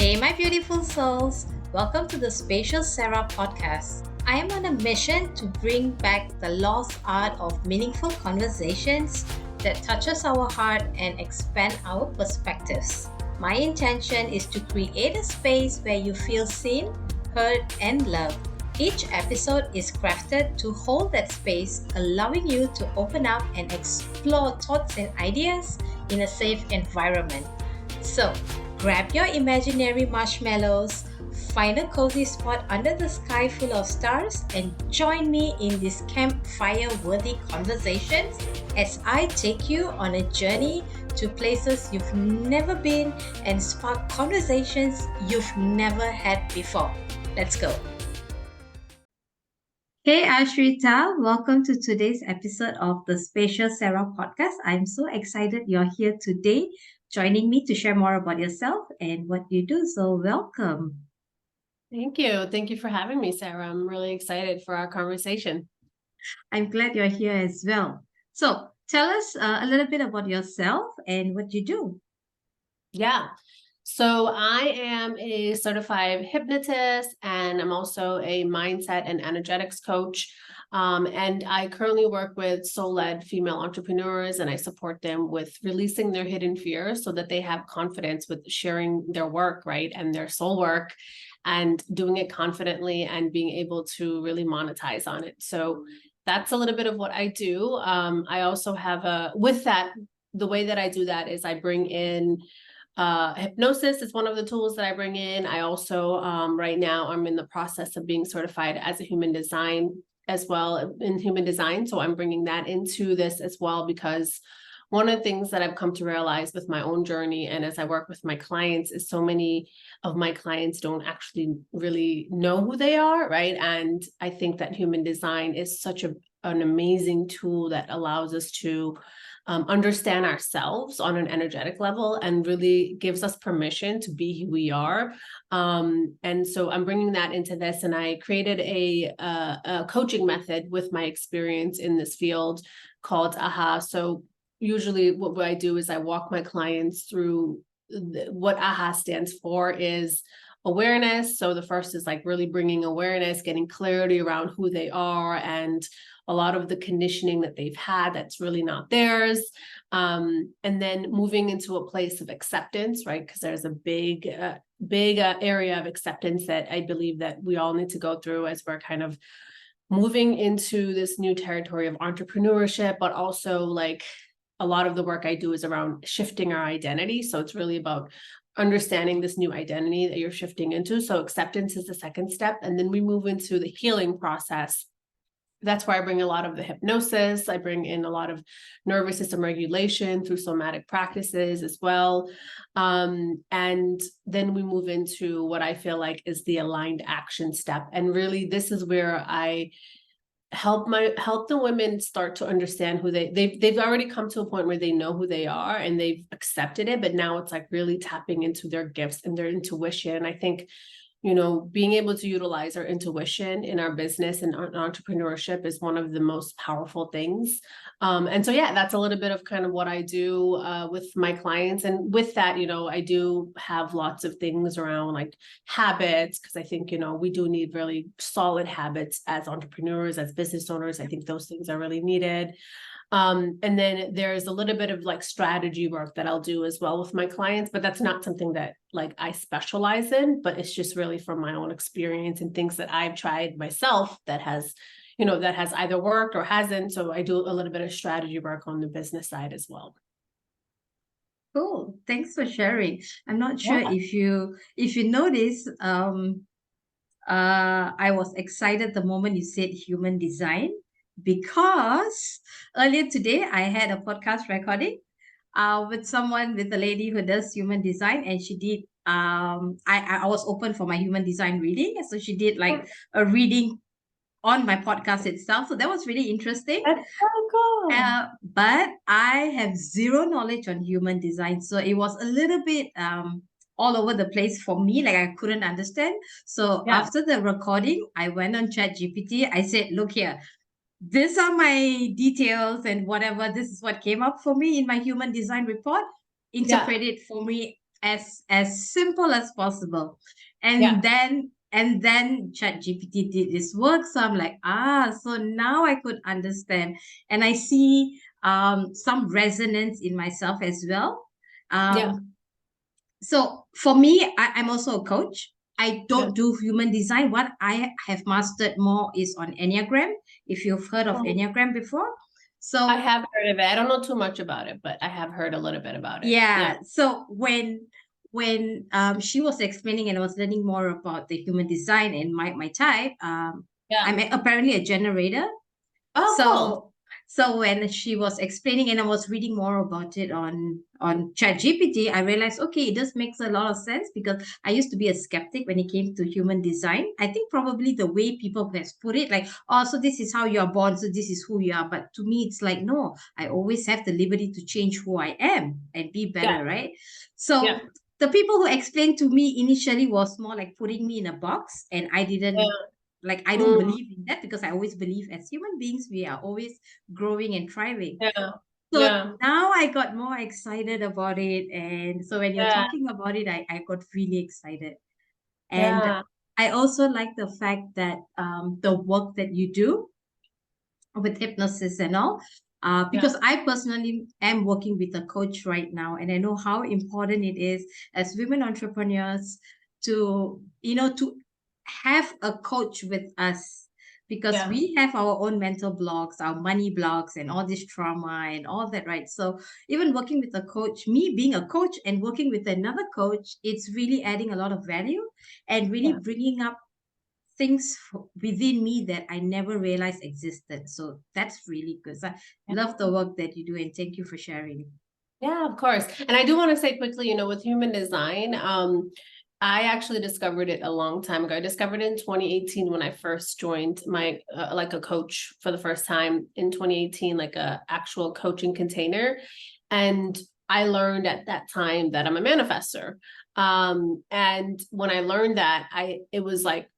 Hey, my beautiful souls. Welcome to the Spacious Sarah podcast. I am on a mission to bring back the lost art of meaningful conversations that touches our heart and expand our perspectives. My intention is to create a space where you feel seen, heard, and loved. Each episode is crafted to hold that space, allowing you to open up and explore thoughts and ideas in a safe environment. So, grab your imaginary marshmallows, find a cozy spot under the sky full of stars, and join me in these campfire-worthy conversations as I take you on a journey to places you've never been and spark conversations you've never had before. Let's go. Hey Ashrita, welcome to today's episode of the Spacious Sarah podcast. I'm so excited you're here today, joining me to share more about yourself and what you do. So, welcome. Thank you. Thank you for having me, Sarah. I'm really excited for our conversation. I'm glad you're here as well. So, tell us a little bit about yourself and what you do. Yeah. So I am a certified hypnotist and I'm also a mindset and energetics coach. And I currently work with soul-led female entrepreneurs and I support them with releasing their hidden fears so that they have confidence with sharing their work, right? And their soul work and doing it confidently and being able to really monetize on it. So that's a little bit of what I do. I also have with that, the way that I do that is I bring in hypnosis is one of the tools that I bring in. I also, right now, I'm in the process of being certified as a human design as well in human design. So I'm bringing that into this as well, because one of the things that I've come to realize with my own journey and as I work with my clients is so many of my clients don't actually really know who they are, right? And I think that human design is such an amazing tool that allows us to understand ourselves on an energetic level and really gives us permission to be who we are. And so I'm bringing that into this, and I created a coaching method with my experience in this field called AHA. So usually what I do is I walk my clients through what AHA stands for is awareness. So the first is like really bringing awareness, getting clarity around who they are and a lot of the conditioning that they've had that's really not theirs. And then moving into a place of acceptance, right? Because there's a big area of acceptance that I believe that we all need to go through as we're kind of moving into this new territory of entrepreneurship, but also like a lot of the work I do is around shifting our identity. So it's really about understanding this new identity that you're shifting into. So acceptance is the second step. And then we move into the healing process. That's where I bring a lot of the hypnosis. I bring in a lot of nervous system regulation through somatic practices as well. And then we move into what I feel like is the aligned action step. And really, this is where I help the women start to understand who they've already come to a point where they know who they are and they've accepted it, but now it's like really tapping into their gifts and their intuition. I think, you know, being able to utilize our intuition in our business and our entrepreneurship is one of the most powerful things. And so, yeah, that's a little bit of kind of what I do with my clients. And with that, you know, I do have lots of things around like habits, because I think, you know, we do need really solid habits as entrepreneurs, as business owners. I think those things are really needed. And then there's a little bit of like strategy work that I'll do as well with my clients, but that's not something that like I specialize in, but it's just really from my own experience and things that I've tried myself that has, you know, that has either worked or hasn't. So I do a little bit of strategy work on the business side as well. Cool. Thanks for sharing. I'm not sure if you notice, I was excited the moment you said human design because earlier today I had a podcast recording with a lady who does human design, and she did I was open for my human design reading, so she did like a reading on my podcast itself. So that was really interesting. That's so cool. But I have zero knowledge on human design, so it was a little bit all over the place for me. Like I couldn't understand. So after the recording, I went on ChatGPT. I said, "Look here, these are my details and whatever. This is what came up for me in my human design report. Interpret it for me as simple as possible. Yeah. And then ChatGPT did this work. So I'm like, so now I could understand. And I see some resonance in myself as well. Yeah. So for me, I'm also a coach. I Yeah. don't do human design. What I have mastered more is on Enneagram, if you've heard of Oh, Enneagram before. I So have heard of it. I don't know too much about it, but I have heard a little bit about it. Yeah. yeah, so when she was explaining and I was learning more about the human design and my type, Yeah. I'm apparently a generator. Oh, cool. So when she was explaining and I was reading more about it on ChatGPT, I realized, okay, it does makes a lot of sense because I used to be a skeptic when it came to human design. I think probably the way people has put it, like, oh, so this is how you are born, so this is who you are. But to me, it's like, no, I always have the liberty to change who I am and be Yeah. better, right? Yeah. So the people who explained to me initially was more like putting me in a box, and I didn't Yeah. like I don't Mm, believe in that because I always believe as human beings we are always growing and thriving. yeah. So Yeah. now I got more excited about it. And so when you're Yeah. talking about it, I got really excited. And Yeah. I also like the fact that the work that you do with hypnosis and all. Yeah. Because I personally am working with a coach right now, and I know how important it is as women entrepreneurs to, to have a coach with us because Yeah. we have our own mental blocks, our money blocks, and all this trauma and all that, right? So even working with a coach, me being a coach and working with another coach, it's really adding a lot of value and really Yeah. bringing up things within me that I never realized existed. So that's really good. So I love the work that you do, and thank you for sharing. Yeah, of course. And I do want to say quickly, with human design, I actually discovered it a long time ago. I discovered it in 2018 when I first joined my like a coach for the first time in 2018, like a actual coaching container. And I learned at that time that I'm a manifester. And when I learned that, it was like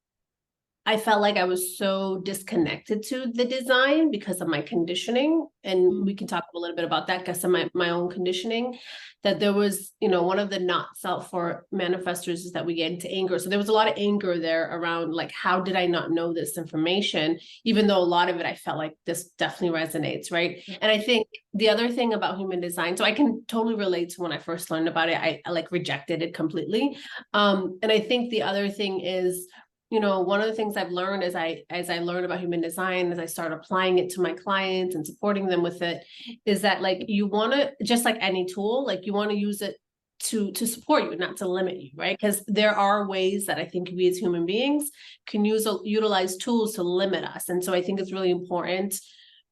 I felt like I was so disconnected to the design because of my conditioning. And we Mm, can talk a little bit about that because of my own conditioning. That there was, one of the not self for manifestors is that we get into anger. So there was a lot of anger there around like, how did I not know this information? Even though a lot of it, I felt like this definitely resonates, right? yeah, And I think the other thing about human design, so I can totally relate to when I first learned about it, I like rejected it completely. And I think the other thing is, one of the things I've learned as I learn about human design, as I start applying it to my clients and supporting them with it, is that like you want to, just like any tool, like you want to use it to support you, not to limit you, right? Because there yes, are ways that I think we as human beings can utilize tools to limit us. And so I think it's really important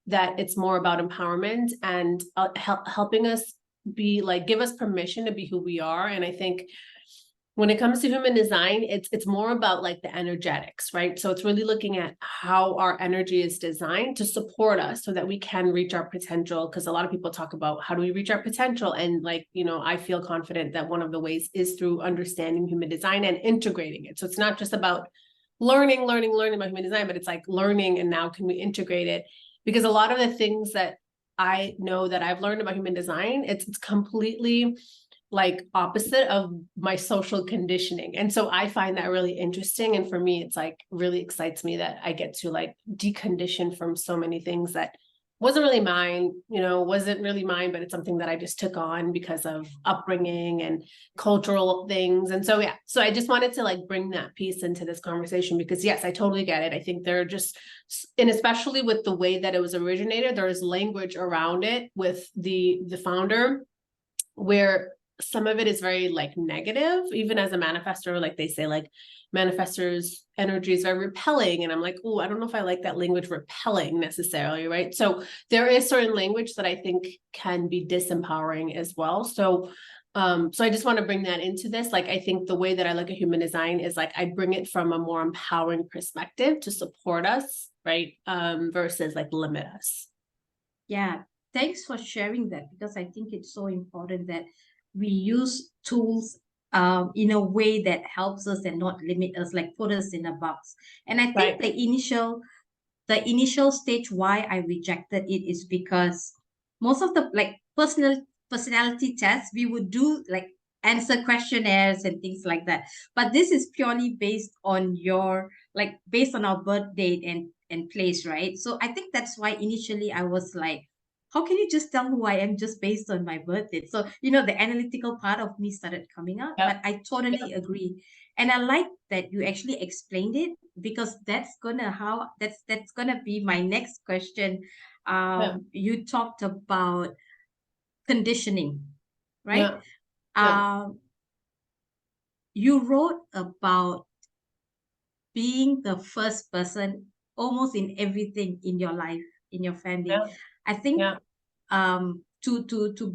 that it's more about empowerment and helping us be like, give us permission to be who we are. And I think when it comes to human design, it's more about like the energetics, right? So it's really looking at how our energy is designed to support us so that we can reach our potential. Because a lot of people talk about how do we reach our potential, and like, I feel confident that one of the ways is through understanding human design and integrating it. So it's not just about learning about human design, but it's like learning and now can we integrate it? Because a lot of the things that I know that I've learned about human design, it's completely like opposite of my social conditioning. And so I find that really interesting. And for me, it's like really excites me that I get to like decondition from so many things that wasn't really mine, wasn't really mine, but it's something that I just took on because of upbringing and cultural things. And so, yeah, so I just wanted to like bring that piece into this conversation because yes, I totally get it. I think they're just, and especially with the way that it was originated, there is language around it with the founder where some of it is very like negative, even as a manifestor, like they say like manifestors energy is very repelling, and I'm like, oh, I don't know if I like that language repelling necessarily, right? So there is certain language that I think can be disempowering as well. So I just want to bring that into this. Like, I think the way that I look at human design is like I bring it from a more empowering perspective to support us, right? Versus like limit us. yeah. Thanks for sharing that because I think it's so important that we use tools in a way that helps us and not limit us, like put us in a box. And I think Right. the initial stage why I rejected it is because most of the like personality tests we would do like answer questionnaires and things like that. But this is purely based on your, like, based on our birth date and place, right? So I think that's why initially I was like, how can you just tell who I am just based on my birth date? So, the analytical part of me started coming out, Yep. but I totally agree. And I like that you actually explained it, because that's gonna be my next question. Yeah. You talked about conditioning, right? Yeah. Yeah. Um, you wrote about being the first person almost in everything in your life, in your family. Yeah. I think Yeah. to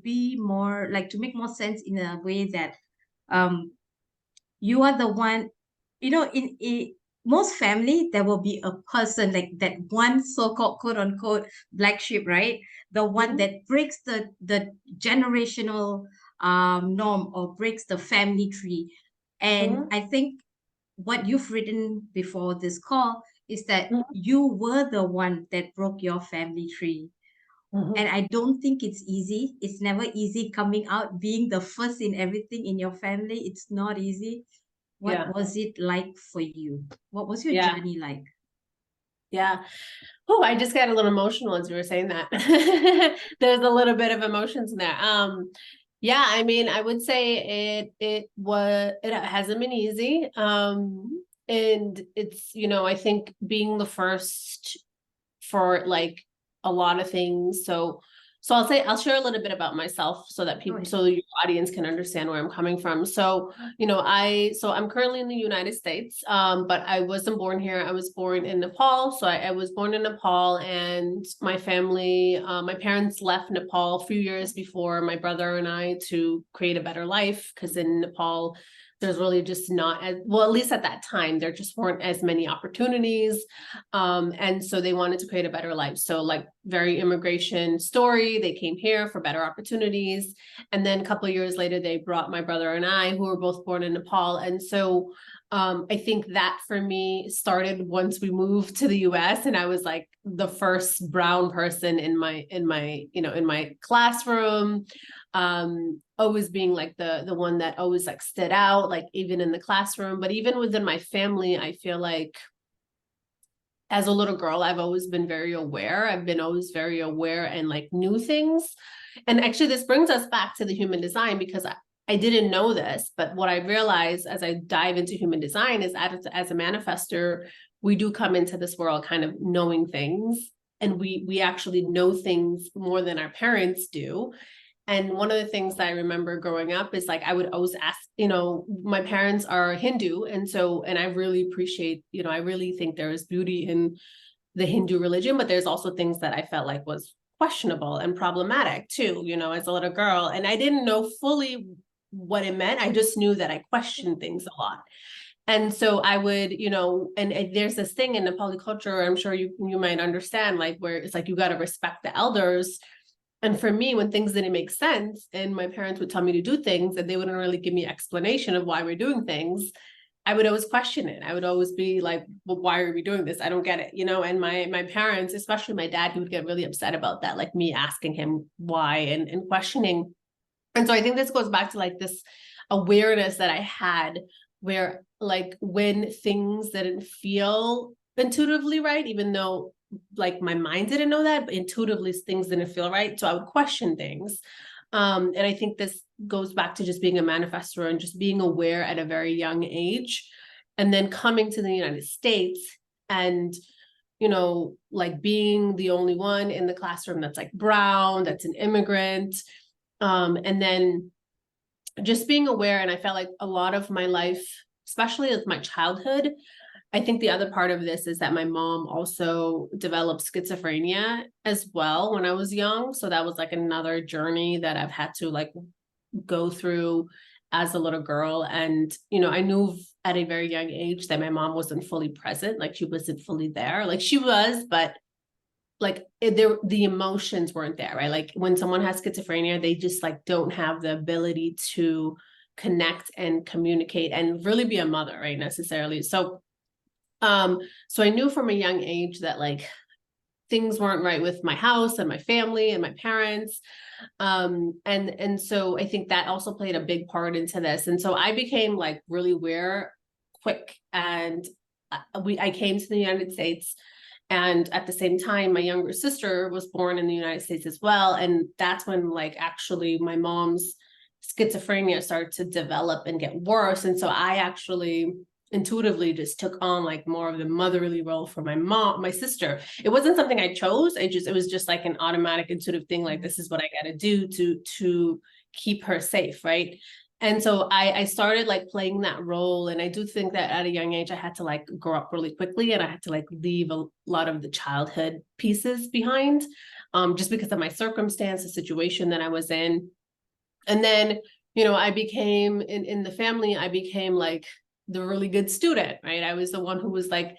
be more, like, to make more sense in a way that um you are the one, in most family there will be a person, like that one so-called quote unquote black sheep, right? The one Mhm. that breaks the generational norm, or breaks the family tree. And Mhm. I think what you've written before this call is that Mhm. you were the one that broke your family tree. And Mhm. I don't think it's easy. It's never easy coming out, being the first in everything in your family. It's not easy. What Yeah. was it like for you? What was your Yeah. journey like? Yeah. Oh, I just got a little emotional as you were saying that. There's a little bit of emotions in there. Yeah, I mean, I would say it hasn't been easy. And it's, I think being the first for like a lot of things. So I'll share a little bit about myself so that Go people, ahead. so your audience can understand where I'm coming from. So, I'm currently in the United States, but I wasn't born here. I was born in Nepal. So I was born in Nepal, and my family, my parents left Nepal a few years before my brother and I to create a better life. Because in Nepal, there's really just not as well, at least at that time, there just weren't as many opportunities. And so they wanted to create a better life. So, like, very immigration story, they came here for better opportunities. And then a couple of years later, they brought my brother and I, who were both born in Nepal. And so I think that for me started once we moved to the US, and I was like the first brown person in my classroom, always being like the one that always like stood out, like even in the classroom, but even within my family. I feel like as a little girl, I've always been very aware. I've been always very aware and like knew things. And actually, this brings us back to the human design, because I didn't know this, but what I realized as I dive into human design is as a manifester, we do come into this world kind of knowing things, and we actually know things more than our parents do. And one of the things that I remember growing up is like I would always ask, my parents are Hindu. And I really appreciate, I really think there is beauty in the Hindu religion, but there's also things that I felt like was questionable and problematic too, as a little girl. And I didn't know fully what it meant. I just knew that I questioned things a lot. And so I would, and there's this thing in Nepali culture, I'm sure you might understand, like where it's like you got to respect the elders. And for me, when things didn't make sense and my parents would tell me to do things and they wouldn't really give me explanation of why we're doing things, I would always question it. I would always be like, well, why are we doing this? I don't get it, And my parents, especially my dad, he would get really upset about that, like me asking him why and questioning. And so I think this goes back to like this awareness that I had, where like when things didn't feel intuitively right, even though like my mind didn't know that, but intuitively things didn't feel right. So I would question things. And I think this goes back to just being a manifestor and just being aware at a very young age. And then coming to the United States and, like being the only one in the classroom that's like brown, that's an immigrant. And then just being aware. And I felt like a lot of my life, especially with my childhood, I think the other part of this is that my mom also developed schizophrenia as well when I was young. So that was like another journey that I've had to like go through as a little girl. And, I knew at a very young age that my mom wasn't fully present. Like she wasn't fully there. Like she was, but like the emotions weren't there, right? Like when someone has schizophrenia, they just like don't have the ability to connect and communicate and really be a mother, right? Necessarily. So I knew from a young age that like things weren't right with my house and my family and my parents. And so I think that also played a big part into this. And so I became like really aware quick. And I came to the United States. And at the same time, my younger sister was born in the United States as well. And that's when like actually my mom's schizophrenia started to develop and get worse. And so I actually intuitively just took on like more of the motherly role for my sister. It wasn't something I chose. It was just like an automatic intuitive thing. Like, this is what I got to do to keep her safe. Right. And so I started like playing that role. And I do think that at a young age, I had to like grow up really quickly, and I had to like leave a lot of the childhood pieces behind, just because of my circumstance, the situation that I was in. And then, I became in the family, I became like the really good student, right? I was the one who was like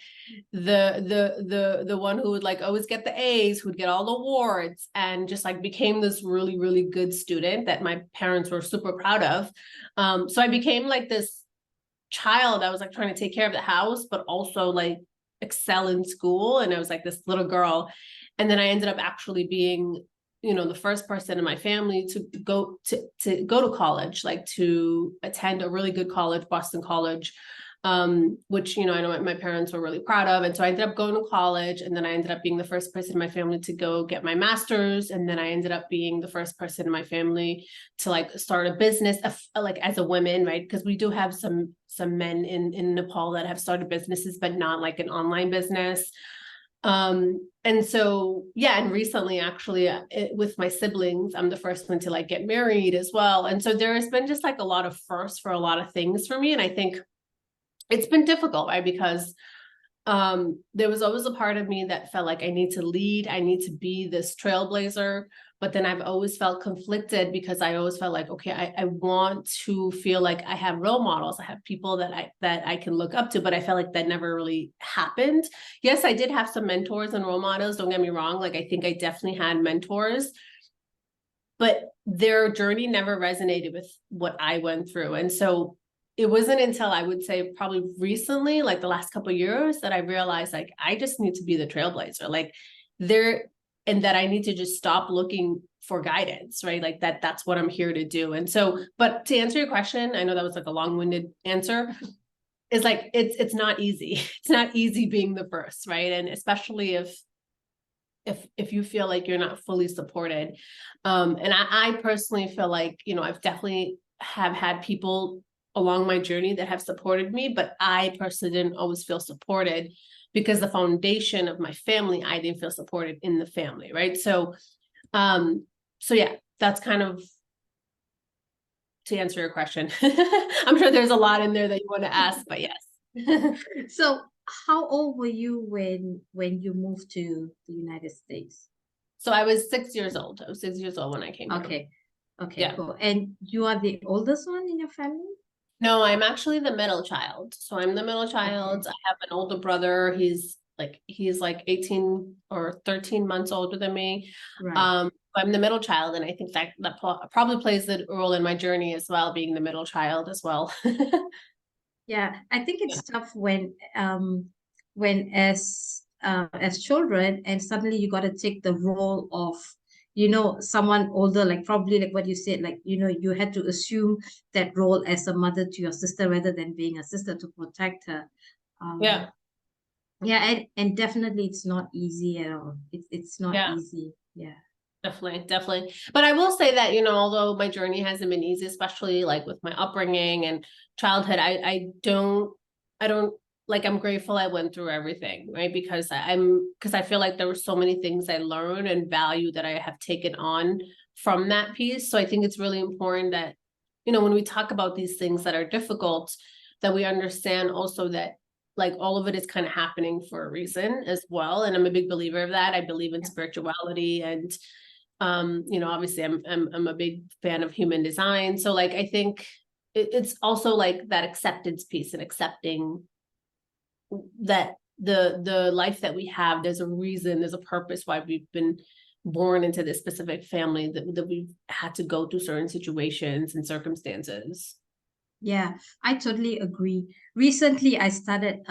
the one who would like always get the A's, who'd get all the awards, and just like became this really, really good student that my parents were super proud of. So I became like this child. I was like trying to take care of the house, but also like excel in school. And I was like this little girl. And then I ended up actually being, the first person in my family to go to college, like to attend a really good college, Boston College, which, I know my parents were really proud of. And so I ended up going to college, and then I ended up being the first person in my family to go get my master's. And then I ended up being the first person in my family to like start a business, like as a woman, right? Because we do have some men in Nepal that have started businesses, but not like an online business. And so, yeah, and recently actually with my siblings, I'm the first one to like get married as well. And so there has been just like a lot of firsts for a lot of things for me. And I think it's been difficult, right? Because there was always a part of me that felt like I need to lead, I need to be this trailblazer. But then I've always felt conflicted, because I always felt like, okay, I want to feel like I have role models. I have people that I can look up to, but I felt like that never really happened. Yes, I did have some mentors and role models. Don't get me wrong. Like, I think I definitely had mentors, but their journey never resonated with what I went through. And so it wasn't until I would say probably recently, like the last couple of years, that I realized like I just need to be the trailblazer. Like and that I need to just stop looking for guidance, right? Like that's what I'm here to do. And so, but to answer your question, I know that was like a long-winded answer, is like it's not easy. It's not easy being the first, right? And especially if you feel like you're not fully supported. And I personally feel like, I've definitely have had people along my journey that have supported me, but I personally didn't always feel supported, because the foundation of my family, I didn't feel supported in the family, right? So yeah, that's kind of to answer your question. I'm sure there's a lot in there that you want to ask, but yes. So, how old were you when you moved to the United States? So I was 6 years old. I was 6 years old when I came here. Okay, Yeah. cool. And you are the oldest one in your family? No, I'm actually the middle child. So I'm the middle child. Okay. I have an older brother. He's like 18 or 13 months older than me. Right. I'm the middle child, and I think that probably plays a role in my journey as well, being the middle child as well. Yeah, I think it's tough when as children, and suddenly you got to take the role of someone older, like probably like what you said, like you had to assume that role as a mother to your sister rather than being a sister to protect her. Yeah. Yeah, and definitely it's not easy at all. It's not Yeah. easy. Yeah. Definitely. But I will say that, although my journey hasn't been easy, especially like with my upbringing and childhood, I don't like, I'm grateful I went through everything, right? Because I feel like there were so many things I learned and value that I have taken on from that piece. So I think it's really important that, when we talk about these things that are difficult, that we understand also that like all of it is kind of happening for a reason as well. And I'm a big believer of that. I believe in spirituality, and obviously I'm a big fan of human design. So like, I think it's also like that acceptance piece, and accepting that the life that we have, there's a reason, there's a purpose why we've been born into this specific family, that we've had to go through certain situations and circumstances. Yeah, I totally agree. Recently, I started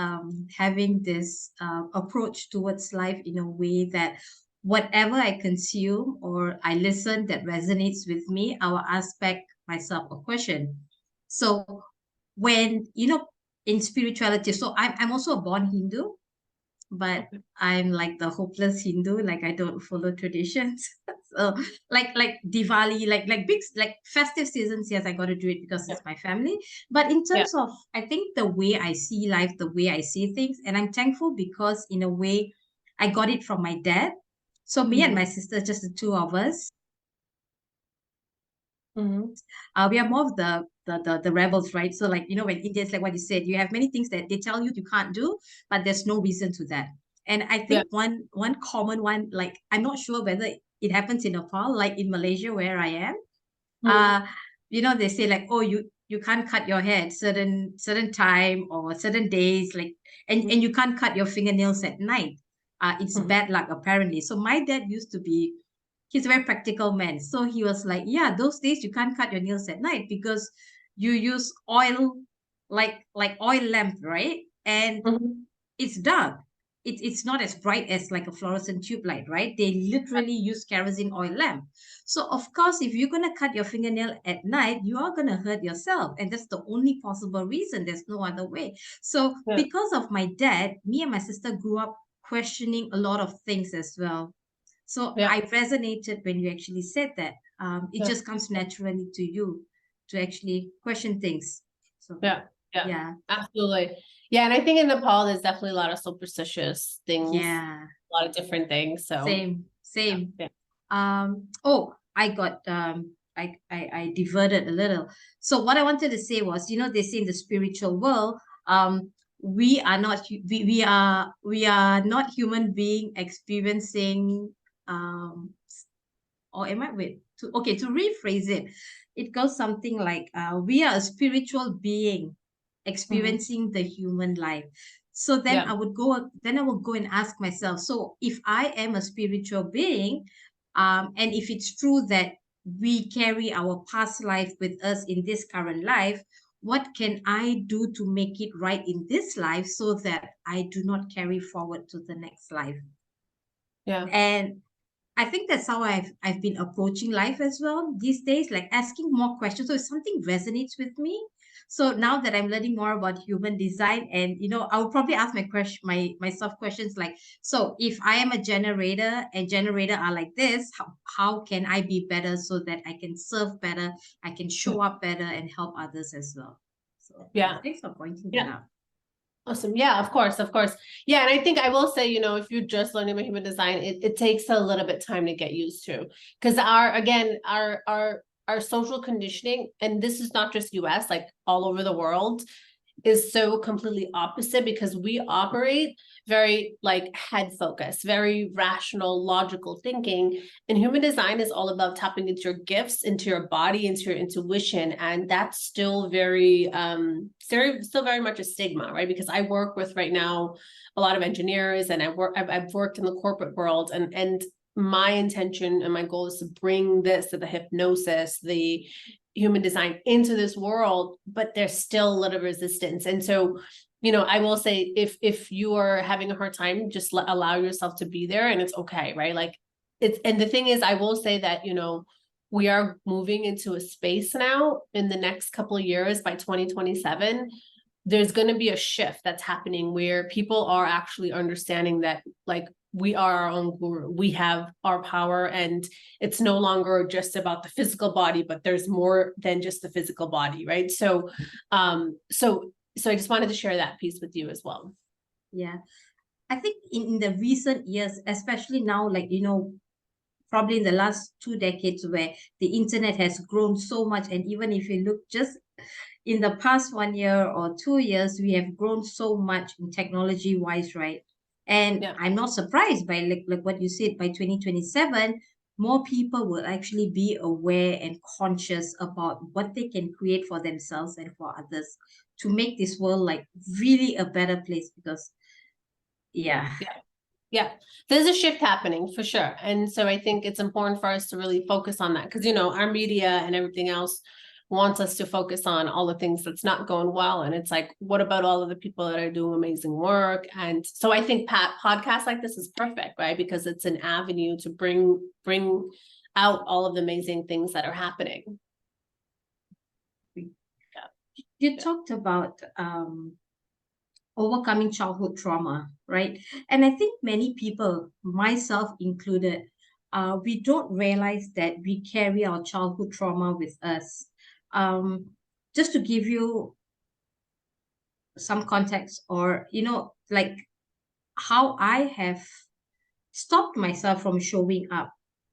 having this approach towards life in a way that whatever I consume or I listen that resonates with me, I will ask back myself a question. So when, in spirituality, so I'm also a born Hindu, but Okay. I'm like the hopeless Hindu, like I don't follow traditions. So like Diwali, like big like festive seasons, yes, I gotta do it because Yeah. it's my family. But in Yeah. terms of I think the way I see life, the way I see things, and I'm thankful because in a way I got it from my dad. So me and Hmm. my sister, just the two of us, Hmm. we are more of the rebels, right? So like when Indians, like what you said, you have many things that they tell you you can't do, but there's no reason to that. And I Yeah. think one common one, like I'm not sure whether it happens in Nepal, like in Malaysia where I am. Mhm. uh they say like, oh, you can't cut your hair at certain time or certain days, like, and you can't cut your fingernails at night. It's Mhm. bad luck apparently. So my dad used to be, he's a very practical man. So he was like, yeah, those days you can't cut your nails at night because you use oil, like oil lamp, right? And Mhm. it's dark. It's not as bright as like a fluorescent tube light, right? They literally use kerosene oil lamp. So of course, if you're gonna cut your fingernail at night, you are gonna hurt yourself, and that's the only possible reason. There's no other way. So Yeah. because of my dad, me and my sister grew up questioning a lot of things as well. So Yeah. I resonated when you actually said that. It Yeah. just comes naturally to you to actually question things. So Yeah. Yeah. yeah, Absolutely. Yeah. And I think in Nepal, there's definitely a lot of superstitious things, yeah, a lot of different things. So same. yeah. Oh, I got I diverted a little. So what I wanted to say was, they say in the spiritual world, we are not we are not human being experiencing or am I wait to okay to rephrase it, it goes something like we are a spiritual being Mhm. experiencing the human life. So Yeah. then I will go and ask myself, so if I am a spiritual being, and if it's true that we carry our past life with us in this current life, what can I do to make it right in this life so that I do not carry forward to the next life? Yeah. And I think that's how I've been approaching life as well these days, like asking more questions. So if something resonates with me, so now that I'm learning more about human design, and I will probably ask myself questions like, so if I am a generator and generator are like this, how can I be better so that I can serve better, I can Yeah. show up better and help others as well. So yeah, Yeah. thanks for pointing that Yeah. out. Awesome. Yeah, of course, of course. Yeah, and I think I will say, if you're just learning about human design, it takes a little bit time to get used to. Because our social conditioning, and this is not just US, like all over the world, is so completely opposite because we operate very like head focused, very rational, logical thinking. And human design is all about tapping into your gifts, into your body, into your intuition. And that's still still very much a stigma, right? Because I work with right now a lot of engineers and I've worked in the corporate world and my intention and my goal is to bring this to the hypnosis, the human design into this world, but there's still a little resistance. And so, I will say if you are having a hard time, just allow yourself to be there and it's okay, right? Like and the thing is, I will say that, we are moving into a space now in the next couple of years by 2027. There's going to be a shift that's happening where people are actually understanding that like we are our own guru, we have our power, and it's no longer just about the physical body, but there's more than just the physical body, right? So I just wanted to share that piece with you as well. Yeah, I think in the recent years, especially now, like probably in the last 2 decades where the internet has grown so much, and even if you look just in the past 1 year or 2 years, we have grown so much in technology wise, right? And Yeah. I'm not surprised by like what you said, by 2027 more people will actually be aware and conscious about what they can create for themselves and for others to make this world like really a better place. Because yeah, Yeah. Yeah, there's a shift happening for sure. And so I think it's important for us to really focus on that because, our media and everything else wants us to focus on all the things that's not going well. And it's like, what about all of the people that are doing amazing work? And so I think podcasts like this is perfect, right? Because it's an avenue to bring out all of the amazing things that are happening. You talked about overcoming childhood trauma, right? And I think many people, myself included, we don't realize that we carry our childhood trauma with us. Um, just to give you some context, or like how I have stopped myself from showing up,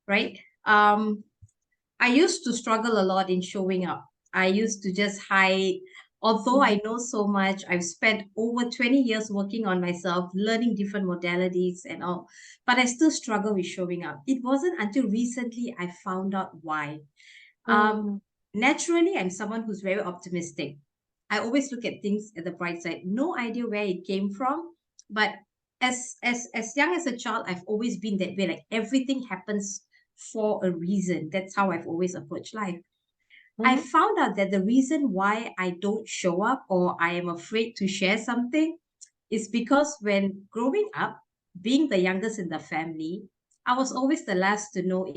right? I used to struggle a lot in showing up. I used to just hide. Although I know so much, I've spent over 20 years working on myself, learning different modalities and all, but I still struggle with showing up. It wasn't until recently I found out why. Um, Mm, Naturally, I'm someone who's very optimistic. I always look at things at the bright side. No idea where it came from, but as young as a child, I've always been that way. Like everything happens for a reason. That's how I've always approached life. I mhm, found out that the reason why I don't show up or I am afraid to share something is because when growing up, being the youngest in the family, I was always the last to know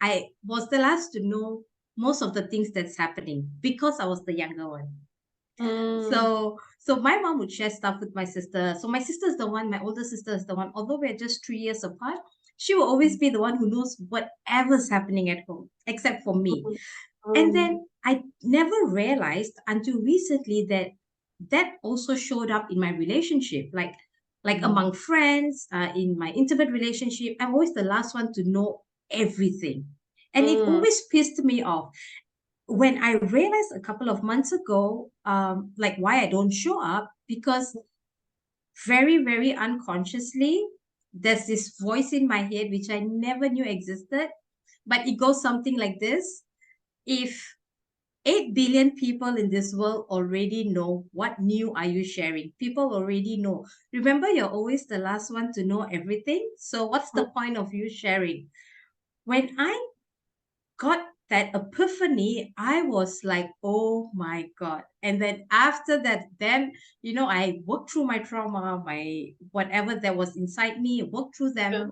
I was the last to know most of the things that's happening because I was the younger one. mm, So my mom would share stuff with my sister. So my sister is the one, my older sister is the one, although we're just 3 years apart, she will always be the one who knows whatever's happening at home, except for me. mm, And mm, then I never realized until recently that that also showed up in my relationship, like mm, among friends, in my intimate relationship. I'm always the last one to know everything, and it mm, always pissed me off. When I realized a couple of months ago, like why I don't show up, because very, very unconsciously, there's this voice in my head which I never knew existed, but it goes something like this: if 8 billion people in this world already know, what new are you sharing? People already know. Remember, you're always the last one to know everything. So, what's the point of you sharing? When I got that epiphany, I was like, oh my God. And then after that, then, I worked through my trauma, my whatever that was inside me, worked through yeah, them.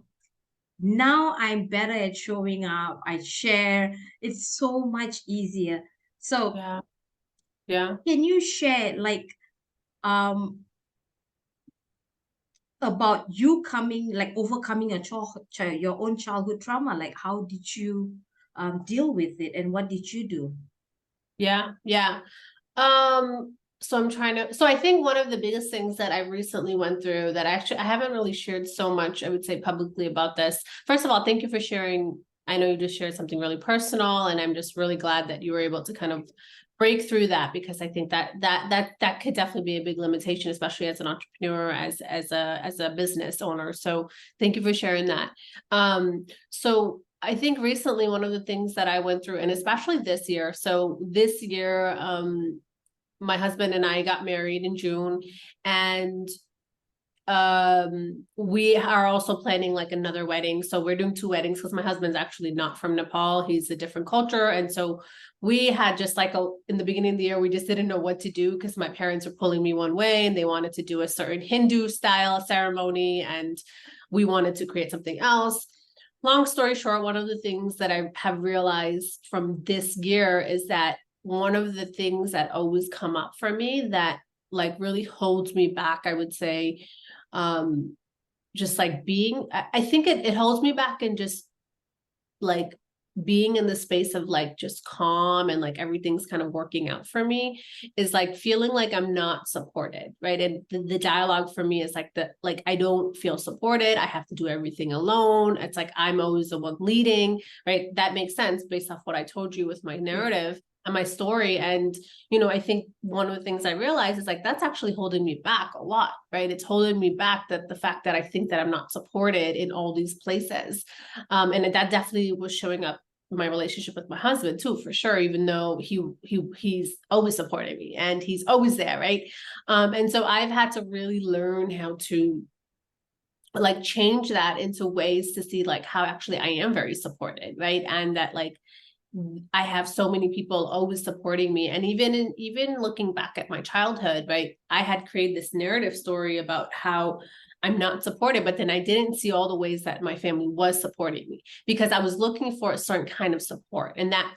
Now I'm better at showing up. I share. It's so much easier. So, yeah, yeah. can you share um about you coming like overcoming your own childhood trauma? Like how did you deal with it and what did you do? Yeah, yeah. So I'm trying to, so I think one of the biggest things that I recently went through that I haven't really shared so much, I would say publicly about this. First of all, thank you for sharing. I know you just shared something really personal, and I'm just really glad that you were able to kind of break through that, because I think that could definitely be a big limitation, especially as an entrepreneur, as a business owner. So thank you for sharing that. So I think recently one of the things that I went through, and especially this year, so this year, my husband and I got married in June, and we are also planning like another wedding. So we're doing two weddings because my husband's actually not from Nepal. He's a different culture. And so we had just like in the beginning of the year, we just didn't know what to do because my parents were pulling me one way and they wanted to do a certain Hindu style ceremony, and we wanted to create something else. Long story short, one of the things that I have realized from this year is that one of the things that always come up for me that like really holds me back, I would say, um just like being, I think it holds me back and just like being in the space of like just calm and like everything's kind of working out for me, is like feeling like I'm not supported, right? And the dialogue for me is like like I don't feel supported, I have to do everything alone, it's like I'm always the one leading, right? That makes sense based off what I told you with my Yeah. narrative and my story. And I think one of the things I realized is like that's actually holding me back a lot, right? It's holding me back, that the fact that I think that I'm not supported in all these places. And that definitely was showing up in my relationship with my husband too, for sure, even though he's always supporting me and he's always there, right? And so I've had to really learn how to like change that into ways to see like how actually I am very supported, right? And that like I have so many people always supporting me. And even looking back at my childhood, right, I had created this narrative story about how I'm not supported, but then I didn't see all the ways that my family was supporting me, because I was looking for a certain kind of support. And that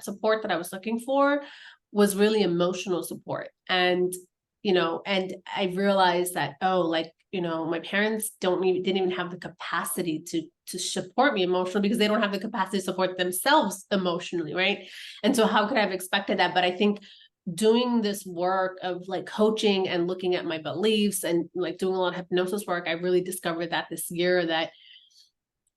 support that I was looking for was really emotional support. And I realized that, oh, like, my parents didn't even have the capacity to support me emotionally, because they don't have the capacity to support themselves emotionally, right? And so how could I have expected that? But I think doing this work of like coaching and looking at my beliefs and like doing a lot of hypnosis work, I really discovered that this year, that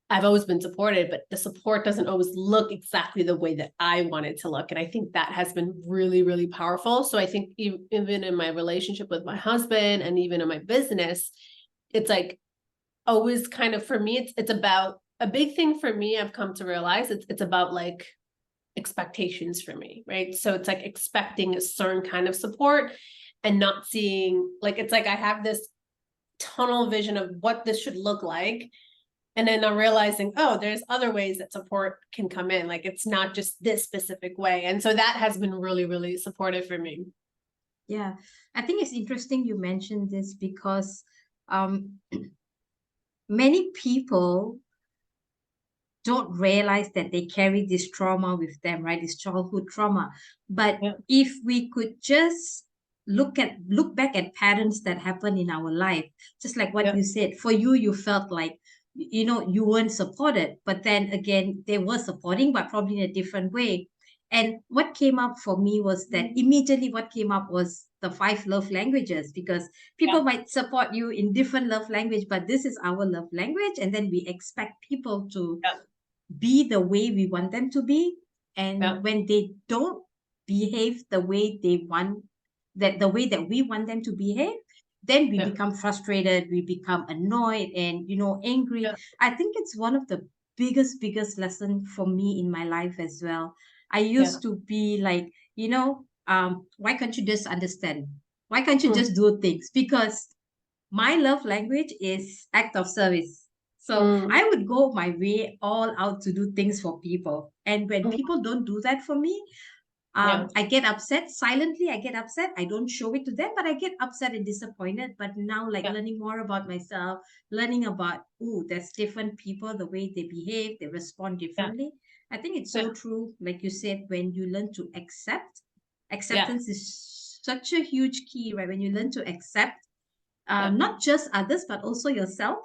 I've always been supported, but the support doesn't always look exactly the way that I want it to look. And I think that has been really, really powerful. So I think even in my relationship with my husband and even in my business, it's like always kind of, for me, it's about a big thing for me. I've come to realize it's about like expectations for me, right? So it's like expecting a certain kind of support and not seeing, like, it's like I have this tunnel vision of what this should look like. And then I'm realizing, oh, there's other ways that support can come in. Like, it's not just this specific way. And so that has been really, really supportive for me. Yeah, I think it's interesting you mentioned this because um, many people don't realize that they carry this trauma with them, right? This childhood trauma. But Yeah, if we could just look back at patterns that happen in our life, just like what yeah, you said, for you, you felt like, you weren't supported, but then again, they were supporting, but probably in a different way. And what came up for me was that immediately what came up was the five love languages, because yeah, people might support you in different love language, but this is our love language. And then we expect people to yeah, be the way we want them to be. yeah, And when they don't behave the way they want, that the way that we want them to behave, then we yeah, become frustrated, we become annoyed and angry. yeah, I think it's one of the biggest lesson for me in my life as well. I yeah. used to be like, why can't you just understand? Why can't you Mm, just do things? Because my love language is act of service. So mm, I would go my way all out to do things for people. And when mm, people don't do that for me, yeah, I get upset silently. I get upset. I don't show it to them, but I get upset and disappointed. But now, like yeah, learning more about myself, learning about, there's different people, the way they behave, they respond yeah, differently. I think it's yeah, so true. Like you said, when you learn to accept, yeah, acceptance is such a huge key, right? When you learn to accept yeah. not just others, but also yourself,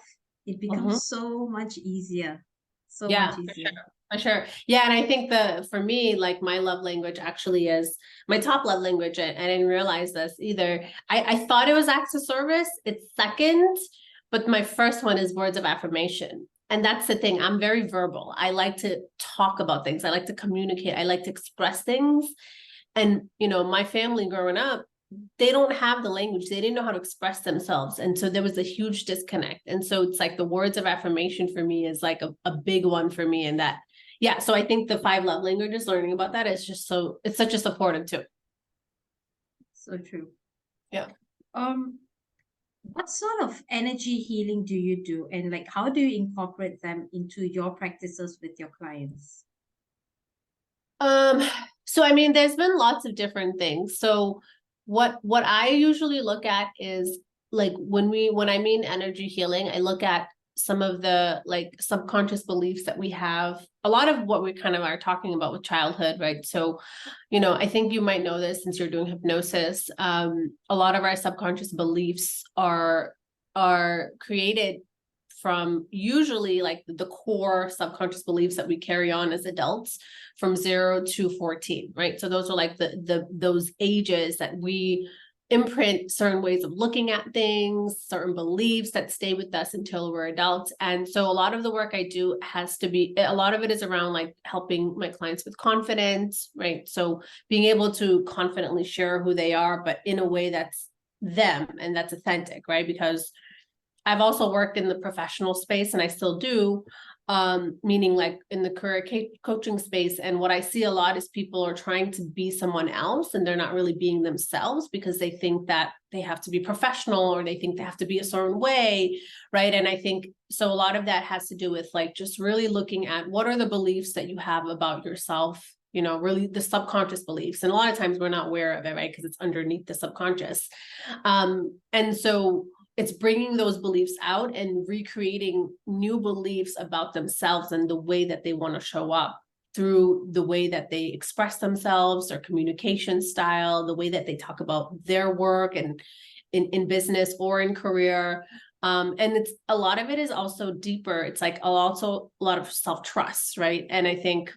it Mhm. becomes so much easier. So Yeah, much for easier. sure. For sure. Yeah. And I think for me, like my love language actually is my top love language. And I didn't realize this either. I thought it was acts of service. It's second, but my first one is words of affirmation. And that's the thing. I'm very verbal. I like to talk about things. I like to communicate. I like to express things. And, my family growing up, they don't have the language. They didn't know how to express themselves. And so there was a huge disconnect. And so it's like the words of affirmation for me is like a big one for me. And that, yeah. So I think the five love languages, learning about that is just it's such a supportive too. So true. Yeah. Um, what sort of energy healing do you do, and like how do you incorporate them into your practices with your clients? Um, so I mean, there's been lots of different things. So what I usually look at is like when I mean energy healing, I look at some of the like subconscious beliefs that we have. A lot of what we kind of are talking about with childhood, right? So, I think you might know this since you're doing hypnosis. A lot of our subconscious beliefs are created from usually like the core subconscious beliefs that we carry on as adults from 0 to 14, right? So those are like those ages that we imprint certain ways of looking at things, certain beliefs that stay with us until we're adults. And so a lot of the work I do has to be, a lot of it is around like helping my clients with confidence, right? So being able to confidently share who they are, but in a way that's them and that's authentic, right? Because I've also worked in the professional space and I still do. meaning like in the career coaching space. And what I see a lot is people are trying to be someone else and they're not really being themselves because they think that they have to be professional or they think they have to be a certain way, right? And I think so a lot of that has to do with like just really looking at what are the beliefs that you have about yourself, you know, really the subconscious beliefs. And a lot of times we're not aware of it, right? Because it's underneath the subconscious. And so it's bringing those beliefs out and recreating new beliefs about themselves and the way that they want to show up through the way that they express themselves, their communication style, the way that they talk about their work and in business or in career. And it's a lot of it is also deeper. It's like also a lot of self-trust, right? And I think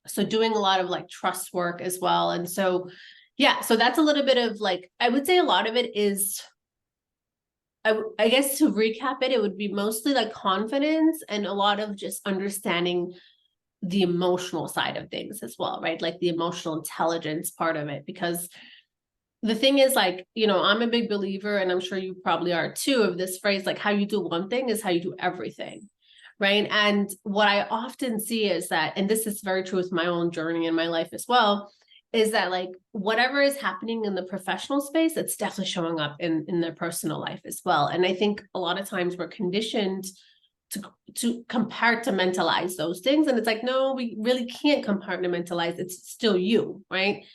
so doing a lot of like trust work as well. And so, yeah, so that's a little bit of like, I would say a lot of it is I guess to recap it, it would be mostly like confidence and a lot of just understanding the emotional side of things as well, right? Like the emotional intelligence part of it. Because the thing is like, you know, I'm a big believer, and I'm sure you probably are too, of this phrase, like how you do one thing is how you do everything. Right. And what I often see is that, and this is very true with my own journey in my life as well, is that like whatever is happening in the professional space, it's definitely showing up in their personal life as well. And I think a lot of times we're conditioned to compartmentalize those things. And it's like, no, we really can't compartmentalize. It's still you, right?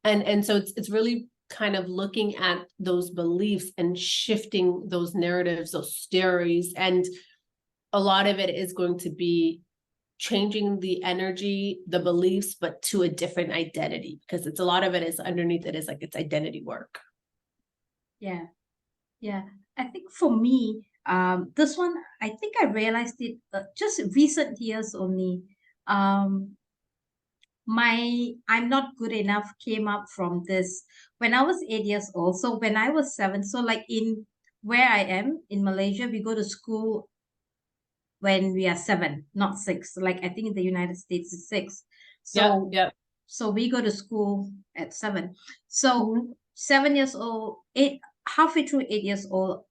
And so it's really kind of looking at those beliefs and shifting those narratives, those stories. And a lot of it is going to be changing the energy, the beliefs, but to a different identity, because it's a lot of it is underneath it is like it's identity work. Yeah. Yeah. I think for me, this one, I think I realized it just recent years only. Um, my I'm not good enough came up from this when I was 8 years old. So when I was seven, so like in where I am in Malaysia, we go to school when we are seven, not six. Like I think in the United States it's six. Yep, So yep. so we go to school at seven. So Mhm. 7 years old, eight halfway through 8 years old,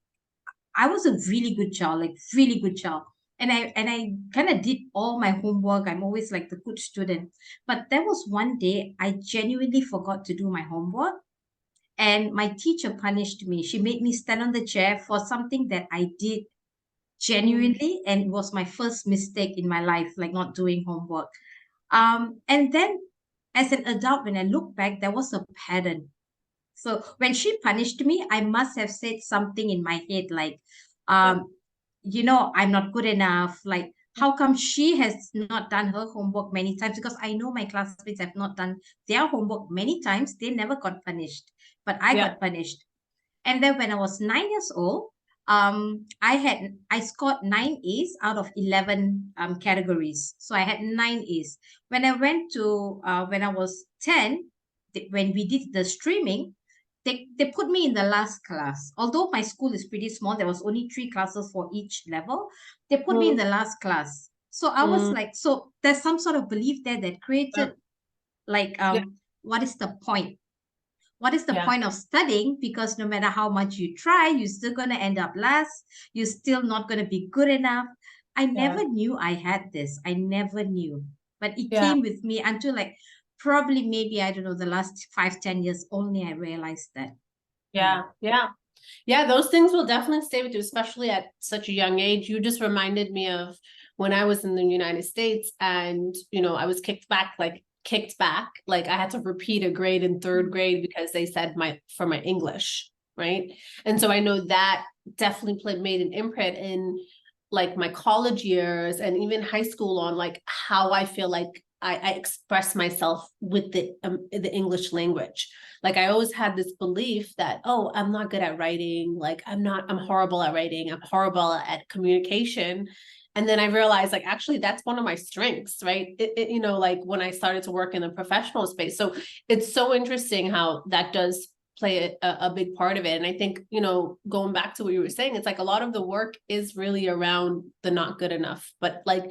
I was a really good child, like really good child. And I kind of did all my homework. I'm always like the good student. But there was one day I genuinely forgot to do my homework. And my teacher punished me. She made me stand on the chair for something that I did Mm. genuinely, and it was my first mistake in my life, like not doing homework. And then as an adult, when I look back, there was a pattern. So when she punished me, I must have said something in my head like, Yep, um, I'm not good enough. Like, how come she has not done her homework many times? Because I know my classmates have not done their homework many times. They never got punished, but I yep. got punished. And then when I was 9 years old, I scored nine A's out of 11 categories. So I had nine A's. When I went to when I was 10, when we did the streaming, they put me in the last class. Although my school is pretty small, there was only three classes for each level. They put me in Mm, the last class. So I was mm, like, so there's some sort of belief there that created yep, like, yep, what is the point? What is the yeah, point of studying? Because no matter how much you try, you're still going to end up last. You're still not going to be good enough. I yeah, never knew I had this. I never knew. But it yeah, came with me until like probably maybe, I don't know, the last 5, 10 years only I realized that. Yeah. yeah, yeah. Yeah, those things will definitely stay with you, especially at such a young age. You just reminded me of when I was in the United States and, you know, I was kicked back. Like I had to repeat a grade in third grade because they said for my English, right? And so I know that definitely made an imprint in like my college years and even high school on like how I feel like I express myself with the English language. Like I always had this belief that, oh, I'm not good at writing. Like I'm horrible at writing. I'm horrible at communication. And then I realized like, actually, that's one of my strengths, right? You know, like when I started to work in the professional space. So it's so interesting how that does play a big part of it. And I think, you know, going back to what you were saying, it's like a lot of the work is really around the not good enough, but like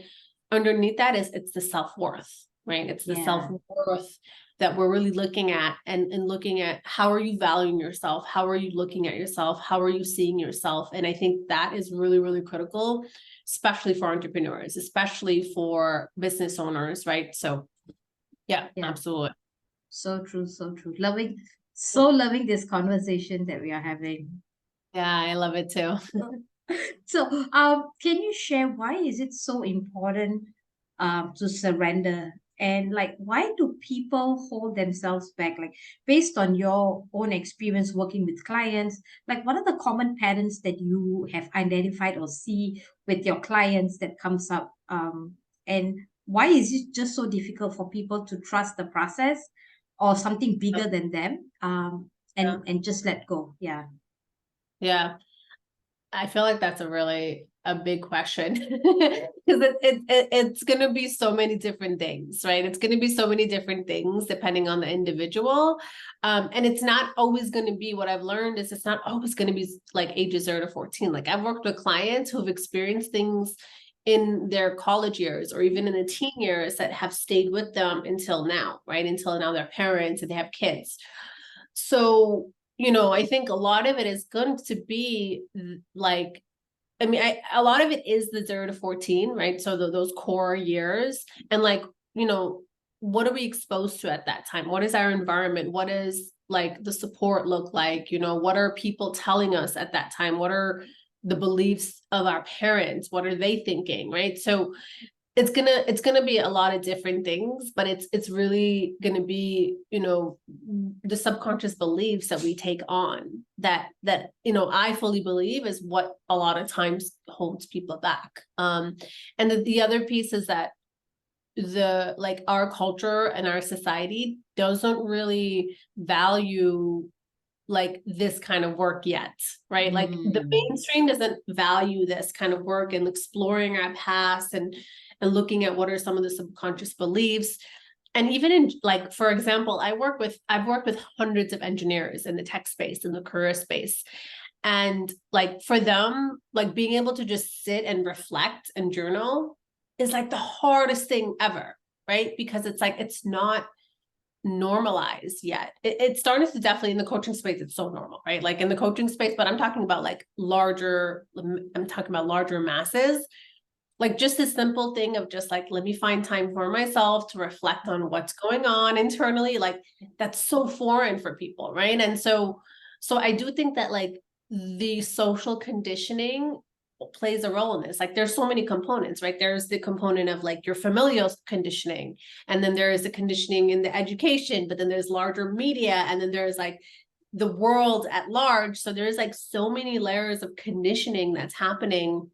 underneath that is it's the self-worth, right? It's the Yeah. self-worth that we're really looking at, and looking at how are you valuing yourself? How are you looking at yourself? How are you seeing yourself? And I think that is really, really critical, especially for entrepreneurs, especially for business owners, right? So yeah, Yeah. absolutely. So true, so true. Loving this conversation that we are having. Yeah, I love it too. So, can you share why is it so important to surrender? And like, why do people hold themselves back? Like, based on your own experience working with clients, like, what are the common patterns that you have identified or see with your clients that comes up? And why is it just so difficult for people to trust the process or something bigger than them? Yeah. And just let go. Yeah. Yeah. I feel like that's a big question because it's going to be so many different things, right? It's going to be so many different things depending on the individual. And it's not always going to be, what I've learned is it's not always going to be like ages 0 to 14. Like I've worked with clients who've experienced things in their college years or even in the teen years that have stayed with them until now, right? Until now they're parents and they have kids. So, I think a lot of it is going to be like, I mean, a lot of it is the 0 to 14, right? So those core years, and like, what are we exposed to at that time? What is our environment? What is like the support look like? What are people telling us at that time? What are the beliefs of our parents? What are they thinking, right? So it's gonna be a lot of different things, but it's really gonna be, the subconscious beliefs that we take on that I fully believe is what a lot of times holds people back. And the other piece is that our culture and our society doesn't really value like this kind of work yet, right? Like the mainstream doesn't value this kind of work and exploring our past and looking at what are some of the subconscious beliefs. And even in like, for example, I've worked with hundreds of engineers in the tech space, in the career space. And like for them, like being able to just sit and reflect and journal is like the hardest thing ever, right? Because it's like, it's not normalized yet. It's starting to, definitely in the coaching space, it's so normal, right? Like in the coaching space, but I'm talking about larger masses. Like just this simple thing of just like, let me find time for myself to reflect on what's going on internally. Like that's so foreign for people, right? And so I do think that like the social conditioning plays a role in this. Like there's so many components, right? There's the component of like your familial conditioning, and then there is the conditioning in the education, but then there's larger media, and then there's like the world at large. So there's like so many layers of conditioning that's happening.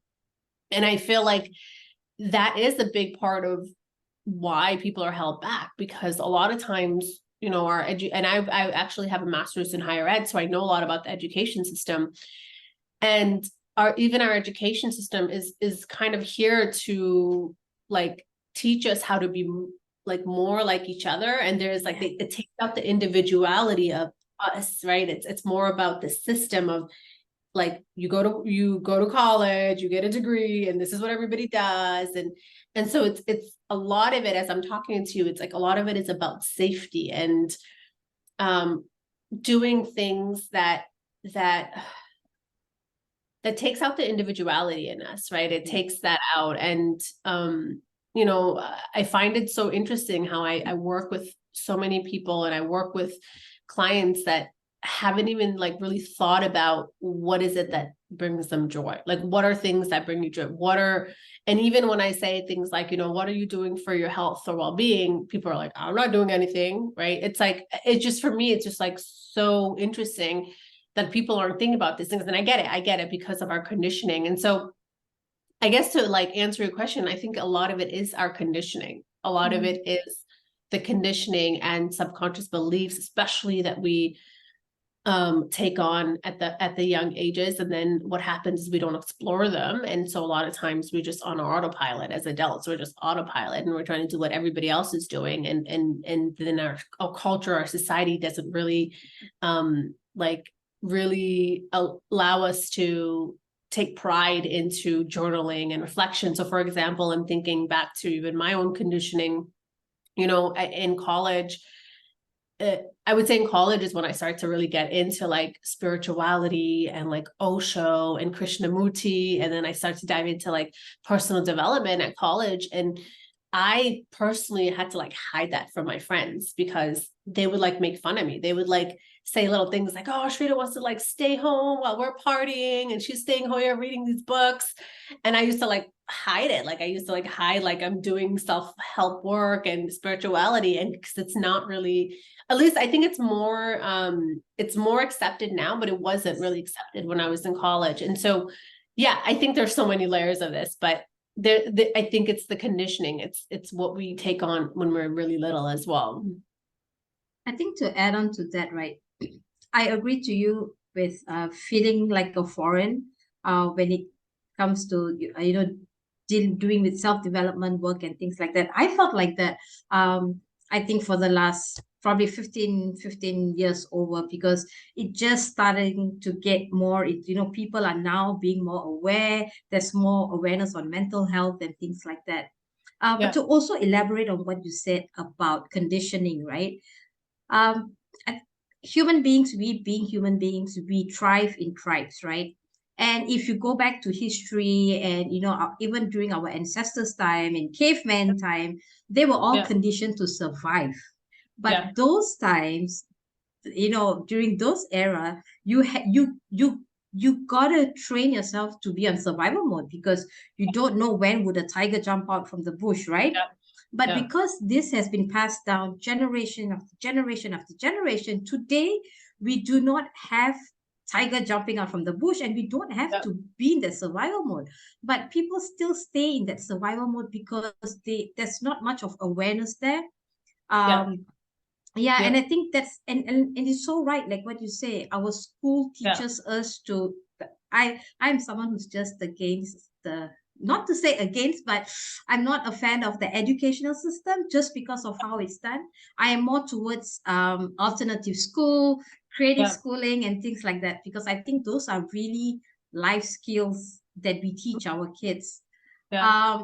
And I feel like that is a big part of why people are held back, because a lot of times, and I actually have a master's in higher ed, so I know a lot about the education system. And our education system is kind of here to like teach us how to be like more like each other. And there's like it takes out the individuality of us, right? It's more about the system of like you go to college, you get a degree, and this is what everybody does. And so it's a lot of it, as I'm talking to you, it's like a lot of it is about safety and doing things that takes out the individuality in us, right? It takes that out. And I find it so interesting how I work with so many people, and I work with clients that haven't even like really thought about what is it that brings them joy. Like what are things that bring you joy? And even when I say things like, what are you doing for your health or well-being? People are like, I'm not doing anything, right? It's like, it's just, for me, it's just like so interesting that people aren't thinking about these things. And I get it because of our conditioning. And so I guess to like answer your question, I think a lot of it is our conditioning. A lot of it is the conditioning and subconscious beliefs, especially that we take on at the young ages. And then what happens is we don't explore them. And so a lot of times we just on our autopilot as adults, we're just autopilot and we're trying to do what everybody else is doing. And then our culture, our society doesn't really really allow us to take pride into journaling and reflection. So for example, I'm thinking back to even my own conditioning, in college, I would say in college is when I started to really get into like spirituality and like Osho and Krishnamurti. And then I started to dive into like personal development at college. And I personally had to like hide that from my friends because they would like make fun of me. They would like say little things like, oh, Ashrita wants to like stay home while we're partying and she's staying home here reading these books. And I used to like hide it. Like I used to like hide like I'm doing self-help work and spirituality. And because it's not really, at least I think it's more accepted now, but it wasn't really accepted when I was in college. And so, yeah, I think there's so many layers of this, but I think it's the conditioning. It's what we take on when we're really little as well. I think to add on to that, right, I agree to you with feeling like a foreign when it comes to doing with self-development work and things like that. I felt like that. I think for the last probably 15 years over, because it just starting to get more, people are now being more aware. There's more awareness on mental health and things like that. But to also elaborate on what you said about conditioning, right? um I- Human beings, we being human beings, we thrive in tribes, right? And if you go back to history and even during our ancestors time, in caveman time, they were all Yeah. conditioned to survive. But Yeah. those times, during those era, you gotta train yourself to be on survival mode, because you don't know when would a tiger jump out from the bush, right? Yeah. But Yeah. because this has been passed down generation after generation after generation, today we do not have tiger jumping out from the bush, and we don't have Yeah. to be in the survival mode. But people still stay in that survival mode because there's not much of awareness there. Yeah. Yeah, and Yeah. I think that's and it's so right, like what you say. Our school Yeah. teaches us to. I'm someone who's just against the, not to say against, but I'm not a fan of the educational system just because of how it's done. I am more towards alternative school, creative Yeah. schooling, and things like that, because I think those are really life skills that we teach our kids. Yeah. um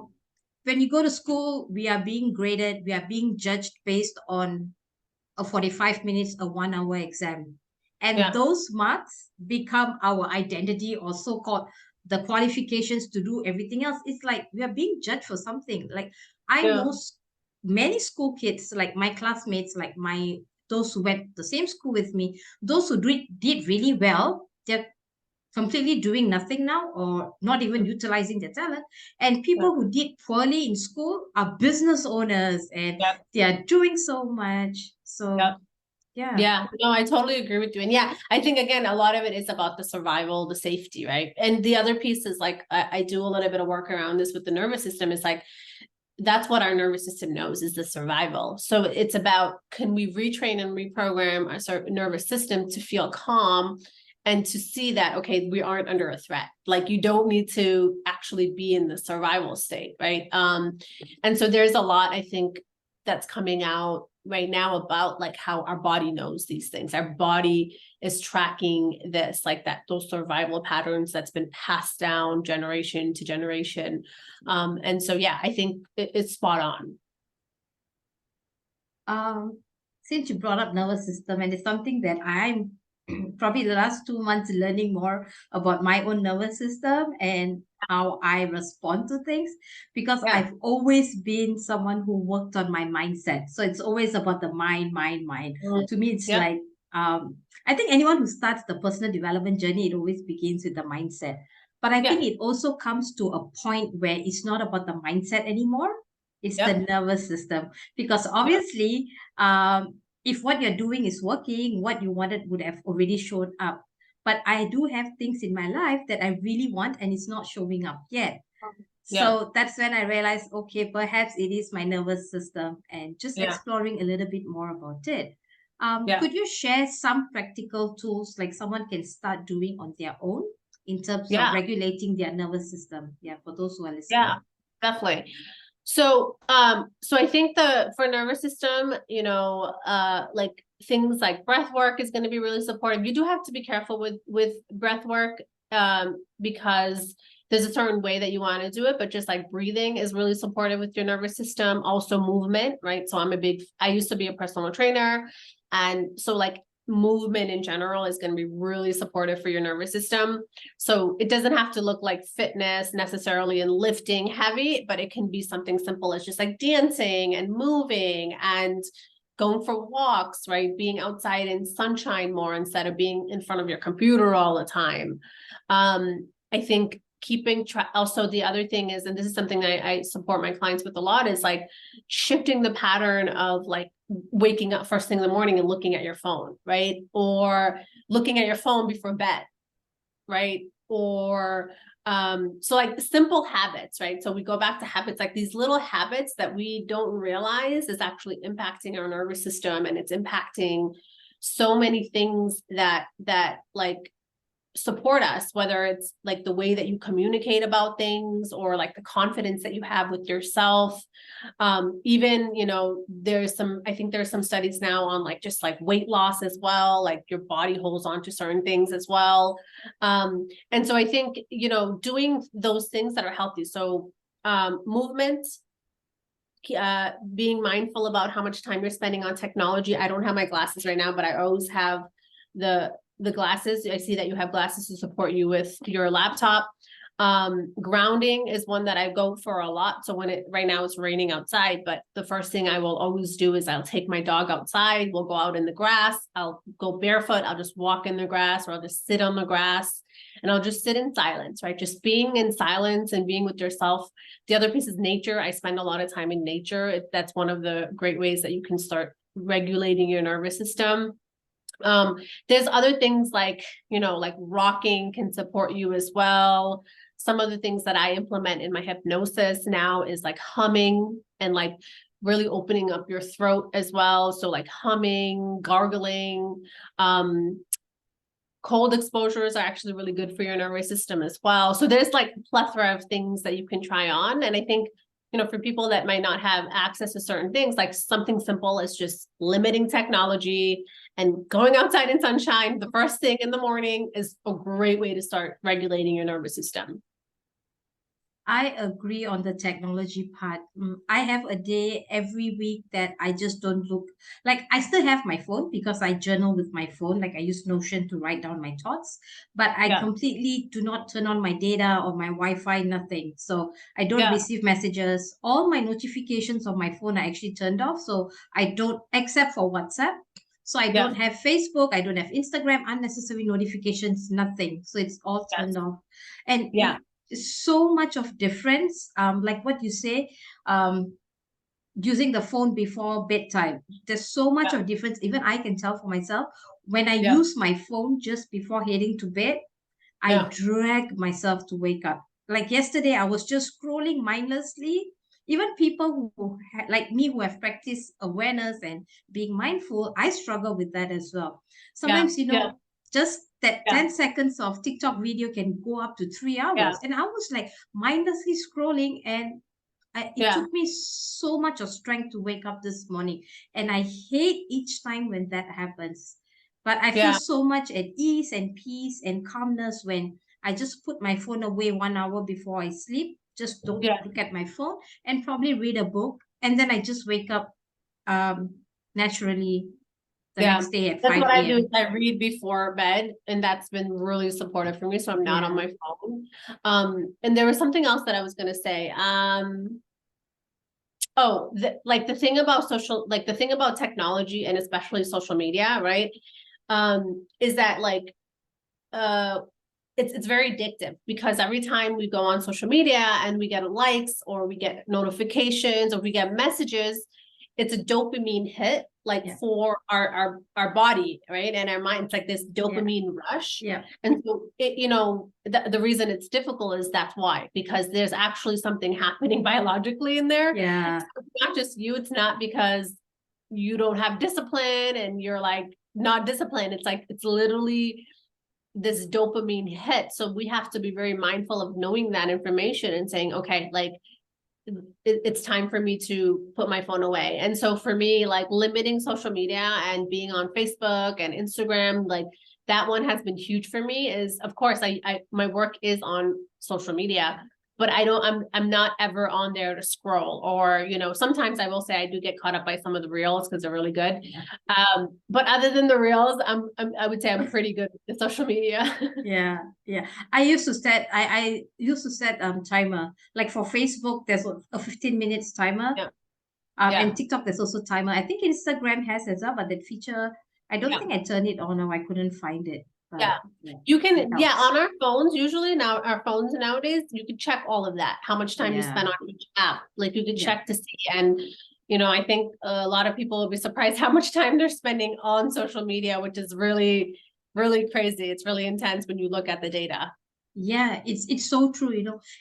when you go to school, we are being graded, we are being judged based on a 45 minutes, a 1 hour exam. And Yeah. those marks become our identity, or so called the qualifications to do everything else. It's like we are being judged for something. Like I Yeah. know many school kids, like my classmates, like those who went the same school with me, those who did really well, they're completely doing nothing now, or not even utilizing their talent. And Yeah. people who did poorly in school are business owners, and Yeah. they are doing so much. Yeah. So yeah. Yeah, no, I totally agree with you. And yeah, I think again, a lot of it is about the survival, the safety, right? And the other piece is like, I do a little bit of work around this with the nervous system. Is like, that's what our nervous system knows, is the survival. So it's about, can we retrain and reprogram our nervous system to feel calm and to see that, okay, we aren't under a threat. Like you don't need to actually be in the survival state, right? And so there's a lot, I think, that's coming out right now about like how our body knows these things. Our body is tracking this, like that, those survival patterns that's been passed down generation to generation. And so, yeah, I think it's spot on. Um, since you brought up nervous system, and it's something that I'm probably the last 2 months learning more about my own nervous system and how I respond to things, because Yeah. I've always been someone who worked on my mindset. So it's always about the mind, mind, mind. Mm. To me, it's Yeah. like I think anyone who starts the personal development journey, it always begins with the mindset. But I Yeah. think it also comes to a point where it's not about the mindset anymore. It's the Yep. nervous system, because Yep. obviously, if what you're doing is working, what you wanted would have already shown up. But I do have things in my life that I really want, and it's not showing up yet. Yeah. So that's when I realized, okay, perhaps it is my nervous system, and just Yeah. exploring a little bit more about it. Yeah. Could you share some practical tools like someone can start doing on their own in terms of Yeah. regulating their nervous system? Yeah, for those who are Yeah. listening. Definitely. So I think for nervous system, like things like breath work is going to be really supportive. You do have to be careful with breath work, because there's a certain way that you want to do it, but just like breathing is really supportive with your nervous system. Also movement, right? So I used to be a personal trainer. And so like movement in general is going to be really supportive for your nervous system. So it doesn't have to look like fitness necessarily and lifting heavy, but it can be something simple as just like dancing and moving and going for walks, right? Being outside in sunshine more instead of being in front of your computer all the time. I think keeping track. Also, the other thing is, and this is something that I support my clients with a lot, is like shifting the pattern of like waking up first thing in the morning and looking at your phone, right? Or looking at your phone before bed, right? Or so like simple habits, right? So we go back to habits, like these little habits that we don't realize is actually impacting our nervous system, and it's impacting so many things that like support us, whether it's like the way that you communicate about things or like the confidence that you have with yourself. Even, I think there's some studies now on like just like weight loss as well, like your body holds on to certain things as well. And so I think, doing those things that are healthy. So movement, being mindful about how much time you're spending on technology. I don't have my glasses right now, but I always have the glasses. I see that you have glasses to support you with your laptop. Grounding is one that I go for a lot. So right now it's raining outside, but the first thing I will always do is I'll take my dog outside. We'll go out in the grass. I'll go barefoot. I'll just walk in the grass, or I'll just sit on the grass and I'll just sit in silence, right? Just being in silence and being with yourself. The other piece is nature. I spend a lot of time in nature. That's one of the great ways that you can start regulating your nervous system. There's other things like, like rocking can support you as well. Some of the things that I implement in my hypnosis now is like humming and like really opening up your throat as well. So like humming, gargling, cold exposures are actually really good for your nervous system as well. So there's like a plethora of things that you can try on. And I think, for people that might not have access to certain things, like something simple is just limiting technology and going outside in sunshine the first thing in the morning is a great way to start regulating your nervous system. I agree on the technology part. I have a day every week that I just don't look. Like, I still have my phone because I journal with my phone. Like, I use Notion to write down my thoughts, but I Yeah. completely do not turn on my data or my Wi-Fi, nothing. So I don't Yeah. receive messages. All my notifications on my phone are actually turned off. So I don't, except for WhatsApp. So I Yeah. don't have Facebook, I don't have Instagram, unnecessary notifications, nothing. So it's all Yes. turned off. And Yeah. so much of difference, like what you say, using the phone before bedtime, there's so much Yeah. of difference. Even I can tell for myself, when I Yeah. use my phone just before heading to bed, I Yeah. drag myself to wake up. Like yesterday, I was just scrolling mindlessly. Even people who like me, who have practiced awareness and being mindful, I struggle with that as well. Yeah. Sometimes, Yeah. just that Yeah. 10 seconds of TikTok video can go up to 3 hours. Yeah. And I was like mindlessly scrolling, and it Yeah. took me so much of strength to wake up this morning. And I hate each time when that happens. But I feel Yeah. so much at ease and peace and calmness when I just put my phone away 1 hour before I sleep. Just don't Yeah. look at my phone and probably read a book. And then I just wake up um, naturally the Yeah. next day at That's what 5 I do is a.m. I read before bed, and that's been really supportive for me. So I'm not on Yeah. my phone. And there was something else that I was going to say. Oh, like the thing about technology and especially social media, right? Is that like, uh, it's very addictive because every time we go on social media and we get likes or we get notifications or we get messages, it's a dopamine hit, like Yeah. for our body, right? And our mind. It's like this Yeah. dopamine rush. Yeah. And so the reason it's difficult is that's why, because there's actually something happening biologically in there. Yeah. So it's not just you, it's not because you don't have discipline and you're like not disciplined. It's like it's literally this dopamine hit. So we have to be very mindful of knowing that information and saying, okay, like it's time for me to put my phone away. And so for me, like limiting social media and being on Facebook and Instagram, like that one has been huge for me. Is, of course, I my work is on social media, but I'm not ever on there to scroll, or, sometimes I will say I do get caught up by some of the reels because they're really good. But other than the reels, I would say I'm pretty good with the social media. Yeah, yeah. I used to set timer. Like for Facebook, there's a 15 minutes timer. Yeah. And Yeah. TikTok, there's also timer. I think Instagram has as well, but that feature, I don't Yeah. think I turned it on, or I couldn't find it. But Yeah. yeah, You it can, yeah, helps. on our phones, usually now, our phones nowadays, you can check all of that, how much time you Yeah, spend on each app. Like, you can yeah. check to see. And, I think a lot of people will be surprised how much time they're spending on social media, which is really, really crazy. It's really intense when you look at the data. Yeah, it's so true,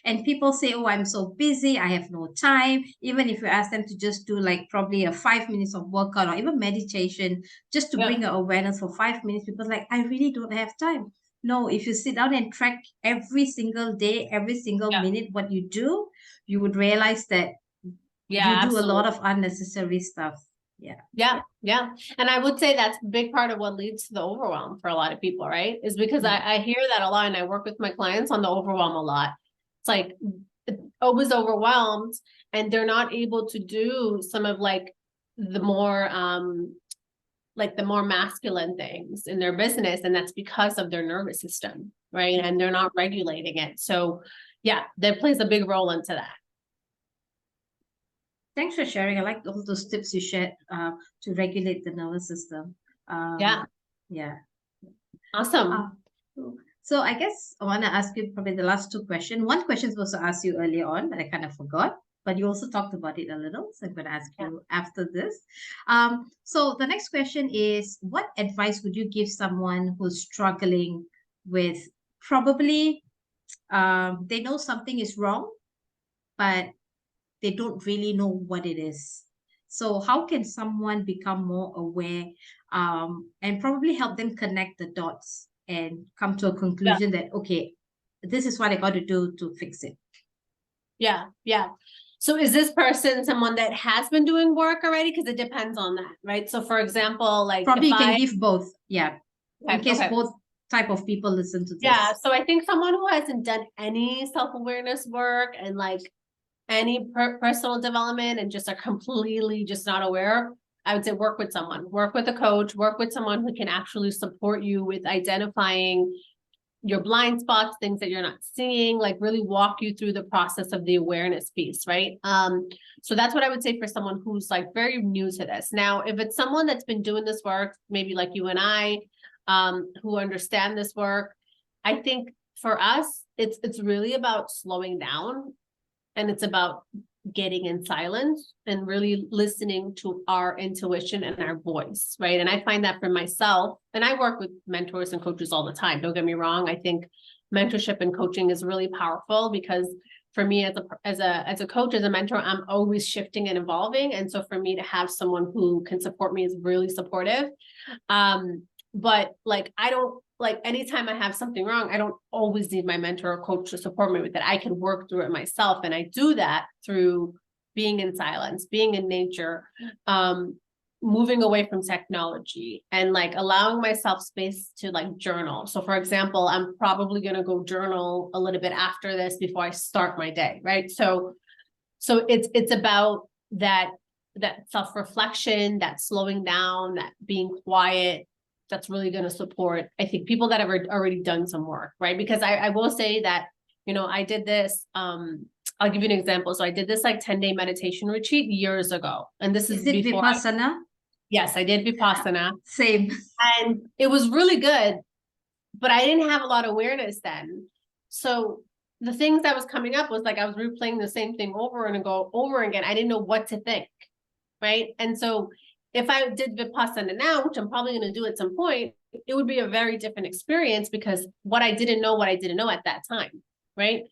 And people say, "Oh, I'm so busy, I have no time." Even if you ask them to just do like probably a 5 minutes of workout or even meditation, just to Yeah. bring awareness for 5 minutes, people like, I really don't have time. No, if you sit down and track every single day, every single Yeah. minute what you do, you would realize that you Yeah, do a lot absolutely. of unnecessary stuff. Yeah. Yeah, yeah. And I would say that's a big part of what leads to the overwhelm for a lot of people, right? Is because Yeah. I hear that a lot, and I work with my clients on the overwhelm a lot. It's like always overwhelmed, and they're not able to do some of the more the more masculine things in their business, and that's because of their nervous system, right? And they're not regulating it. So yeah, that plays a big role into that. Thanks for sharing. I like all those tips you shared to regulate the nervous system. Yeah, Yeah. Uh, awesome. so I guess I want to ask you probably the last two questions. One question I was supposed to ask you earlier on, but I kind of forgot. But you also talked about it a little, so I'm going to ask Yeah. you after this. So the next question is, what advice would you give someone who's struggling with probably they know something is wrong, but they don't really know what it is. So how can someone become more aware and probably help them connect the dots and come to a Yeah. conclusion that, okay, this is what I got to do to fix it. Yeah, yeah. So is this person someone that has been doing work already? Because it depends on that, right? So for example, like if Probably you can I, give both. Yeah. In okay, case okay. both type of people listen to Yeah, this. so I think someone who hasn't done any self-awareness work and any personal development and just are completely just not aware, I would say work with someone, work with a coach, work with someone who can actually support you with identifying your blind spots, things that you're not seeing, like really walk you through the process of the awareness piece, right? So that's what I would say for someone who's like very new to this. Now, if it's someone that's been doing this work, maybe like you and I, who understand this work, I think for us, it's really about slowing down, and it's about getting in silence and really listening to our intuition and our voice, right? And I find that for myself, and I work with mentors and coaches all the time. Don't get me wrong. I think mentorship and coaching is really powerful because for me as a coach, as a mentor, I'm always shifting and evolving. And so for me to have someone who can support me is really supportive. But I don't anytime I have something wrong, I don't always need my mentor or coach to support me with it. I can work through it myself. And I do that through being in silence, being in nature, moving away from technology, and allowing myself space to journal. So for example, I'm probably going to go journal a little bit after this before I start my day. Right. So it's about that self-reflection, that slowing down, that being quiet. That's really going to support, I think, people that have already done some work, right? Because I will say that, I did this, I'll give you an example. So I did this 10-day meditation retreat years ago. And this Is is it before Vipassana? yes, I did Vipassana, Same. and it was really good, but I didn't have a lot of awareness then. So the things that was coming up was I was replaying the same thing over and over again. I didn't know what to think. Right. And so if I did Vipassana now, which I'm probably going to do at some point, it would be a very different experience because what I didn't know at that time. Right.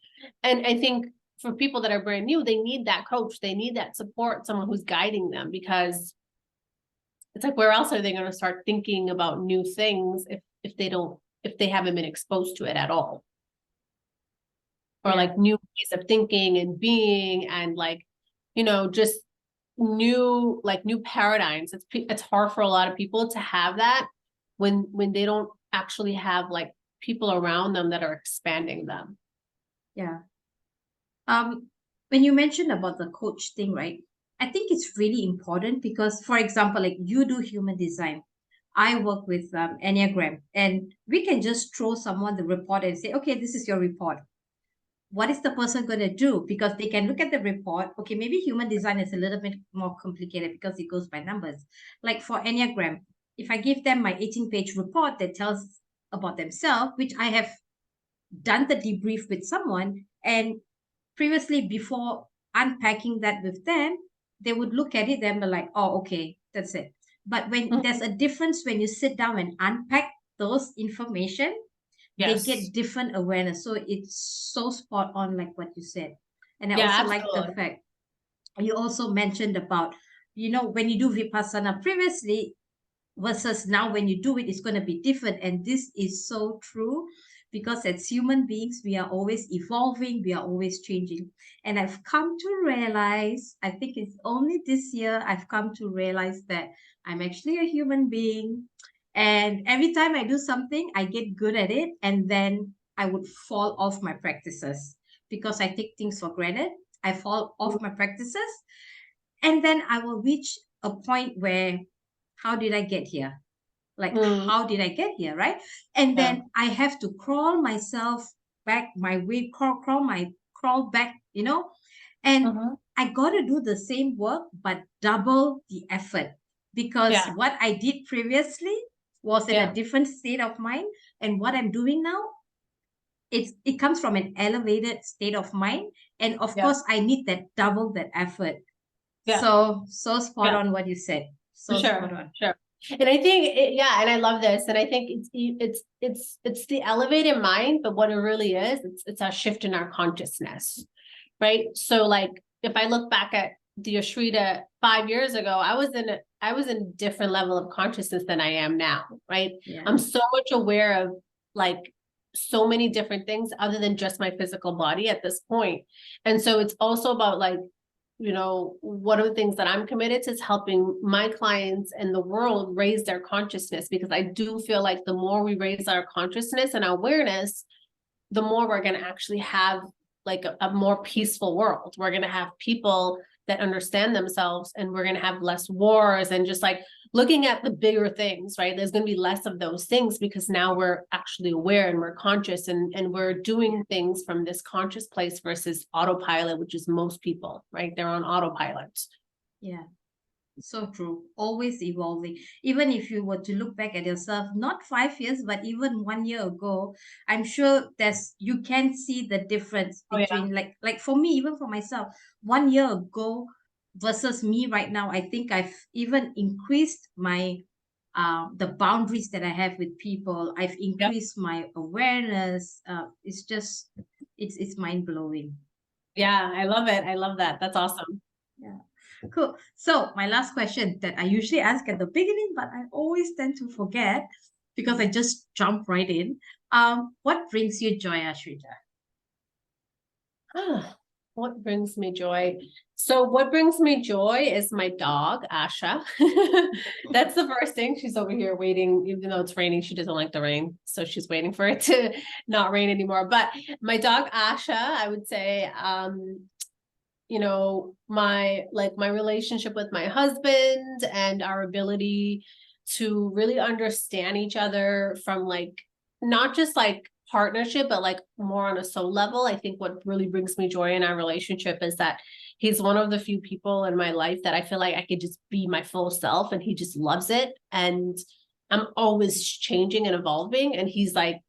And I think for people that are brand new, they need that coach. They need that support, someone who's guiding them, because it's where else are they going to start thinking about new things if they haven't been exposed to it at all? Or Yeah. new ways of thinking and being, and just new paradigms. It's hard for a lot of people to have that when they don't actually have like people around them that are expanding them. Yeah. When you mentioned about the coach thing, right? I think it's really important because, for example, like you do human design, I work with Enneagram, and we can just throw someone the report and say, okay, this is your report. What is the person going to do? Because they can look at the report. Okay, maybe human design is a little bit more complicated because it goes by numbers. Like for Enneagram, if I give them my 18-page report that tells about themselves, which I have done the debrief with someone, and previously before unpacking that with them, they would look at it and be like, oh, okay, that's it. But when Mhm. there's a difference when you sit down and unpack those information, they Yes. get different awareness. So it's so spot on, like what you said. And I Yeah, also like the absolutely. fact you also mentioned about, when you do Vipassana previously, versus now when you do it, it's going to be different. And this is so true because as human beings, we are always evolving, we are always changing. And I've come to realize, I think it's only this year I've come to realize that I'm actually a human being. And every time I do something, I get good at it. And then I would fall off my practices because I take things for granted. I fall off my practices. And then I will reach a point where, how did I get here? Like, Mm, how did I get here? Right. And yeah. then I have to crawl myself back my way, crawl back, and Mhm. I got to do the same work, but double the effort because Yeah. what I did previously was in a Yeah. different state of mind. And what I'm doing now, it comes from an elevated state of mind. And of Yeah. course, I need that double that effort. Yeah. So spot Yeah. on what you said. For So spot sure. on. Sure. And I think yeah, and I love this. And I think it's the elevated mind, but what it really is, it's a shift in our consciousness. Right. So like if I look back at the Ashrita 5 years ago, I was in a different level of consciousness than I am now. Right. Yeah. I'm so much aware of like so many different things other than just my physical body at this point. And so it's also about like, one of the things that I'm committed to is helping my clients and the world raise their consciousness, because I do feel like the more we raise our consciousness and awareness, the more we're going to actually have like a more peaceful world. We're going to have people that understand themselves, and we're going to have less wars and just like looking at the bigger things, right? There's going to be less of those things because now we're actually aware and we're conscious, and we're doing things from this conscious place versus autopilot, which is most people, right? They're on autopilot. Yeah. So true. Always evolving. Even if you were to look back at yourself, not 5 years, but even 1 year ago, I'm sure you can see the difference Oh yeah. between like for me, even for myself, 1 year ago versus me right now. I think I've even increased my the boundaries that I have with people. I've Yep. increased my awareness. It's mind blowing. Yeah, I love it. I love that. That's awesome. Yeah. Cool. So my last question that I usually ask at the beginning, but I always tend to forget because I just jump right in. What brings you joy, Ashrita? What brings me joy? So what brings me joy is my dog, Asha. That's the first thing. She's over here waiting, even though it's raining, she doesn't like the rain. So she's waiting for it to not rain anymore. But my dog, Asha, I would say, my relationship with my husband and our ability to really understand each other from like not just like partnership, but like more on a soul level. I think what really brings me joy in our relationship is that he's one of the few people in my life that I feel like I could just be my full self, and he just loves it. And I'm always changing and evolving, and he's like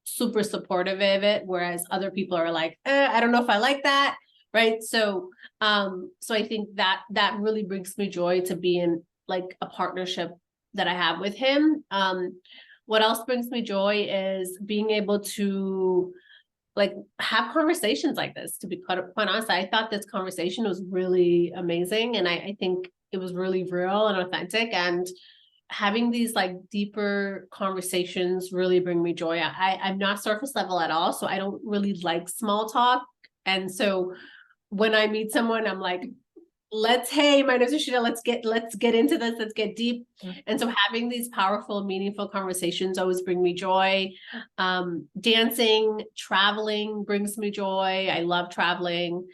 super supportive of it, whereas other people are like, I don't know if I like that. Right. So I think that really brings me joy to be in like a partnership that I have with him. What else brings me joy is being able to like have conversations like this. To be quite honest, I thought this conversation was really amazing, and I think it was really real and authentic, and having these like deeper conversations really bring me joy. I'm not surface level at all, so I don't really like small talk. And so when I meet someone, I'm like, Hey, my name is Ashrita, let's get into this, let's get deep. Mm. And so having these powerful, meaningful conversations always bring me joy. Dancing, traveling brings me joy. I love traveling.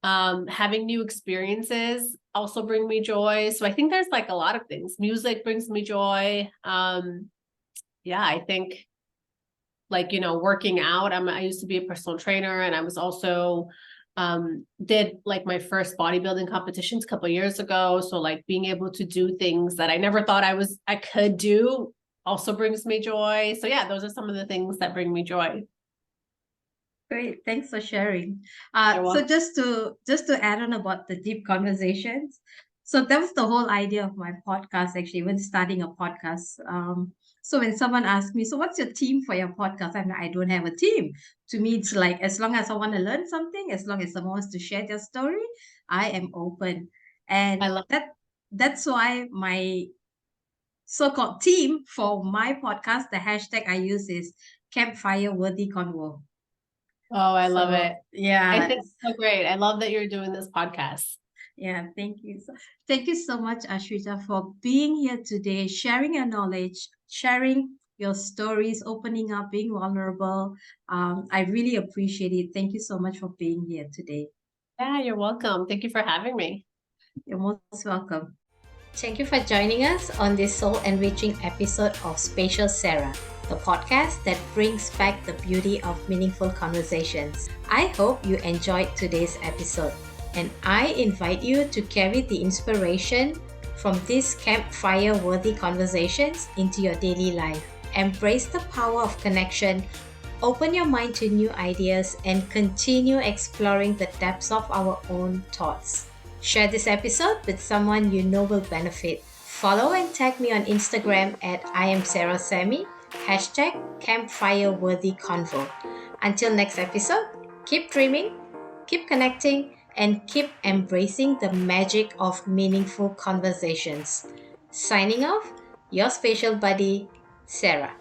Having new experiences also bring me joy. So I think there's like a lot of things. Music brings me joy. Yeah, I think like, working out. I used to be a personal trainer, and I was also did like my first bodybuilding competitions a couple of years ago. So like being able to do things that I never thought I could do also brings me joy. So yeah, those are some of the things that bring me joy. Great, thanks for sharing. You're So welcome. just to add on about the deep conversations, so that was the whole idea of my podcast. Actually, when starting a podcast, so when someone asks me, "So what's your team for your podcast?" I'm like, I don't have a team. To me, it's like as long as I want to learn something, as long as someone wants to share their story, I am open, I and love that's why my so-called team for my podcast, the hashtag I use is Campfire Worthy Convo. Oh, I love So it. I yeah, think it's so great. I love that you're doing this podcast. yeah, thank you. Thank you so much, Ashrita, for being here today, sharing your knowledge, sharing your stories, opening up, being vulnerable. I really appreciate it. Thank you so much for being here today. Yeah, you're welcome. Thank you for having me. You're most welcome. Thank you for joining us on this soul enriching episode of Spatial Sarah, the podcast that brings back the beauty of meaningful conversations. I hope you enjoyed today's episode, and I invite you to carry the inspiration from these campfire worthy conversations into your daily life. Embrace the power of connection, open your mind to new ideas, and continue exploring the depths of our own thoughts. Share this episode with someone you know will benefit. Follow and tag me on Instagram at I am Sarah Sammy, hashtag campfireworthy convo. Until next episode, keep dreaming, keep connecting, and keep embracing the magic of meaningful conversations. Signing off, your spatial buddy, Sarah.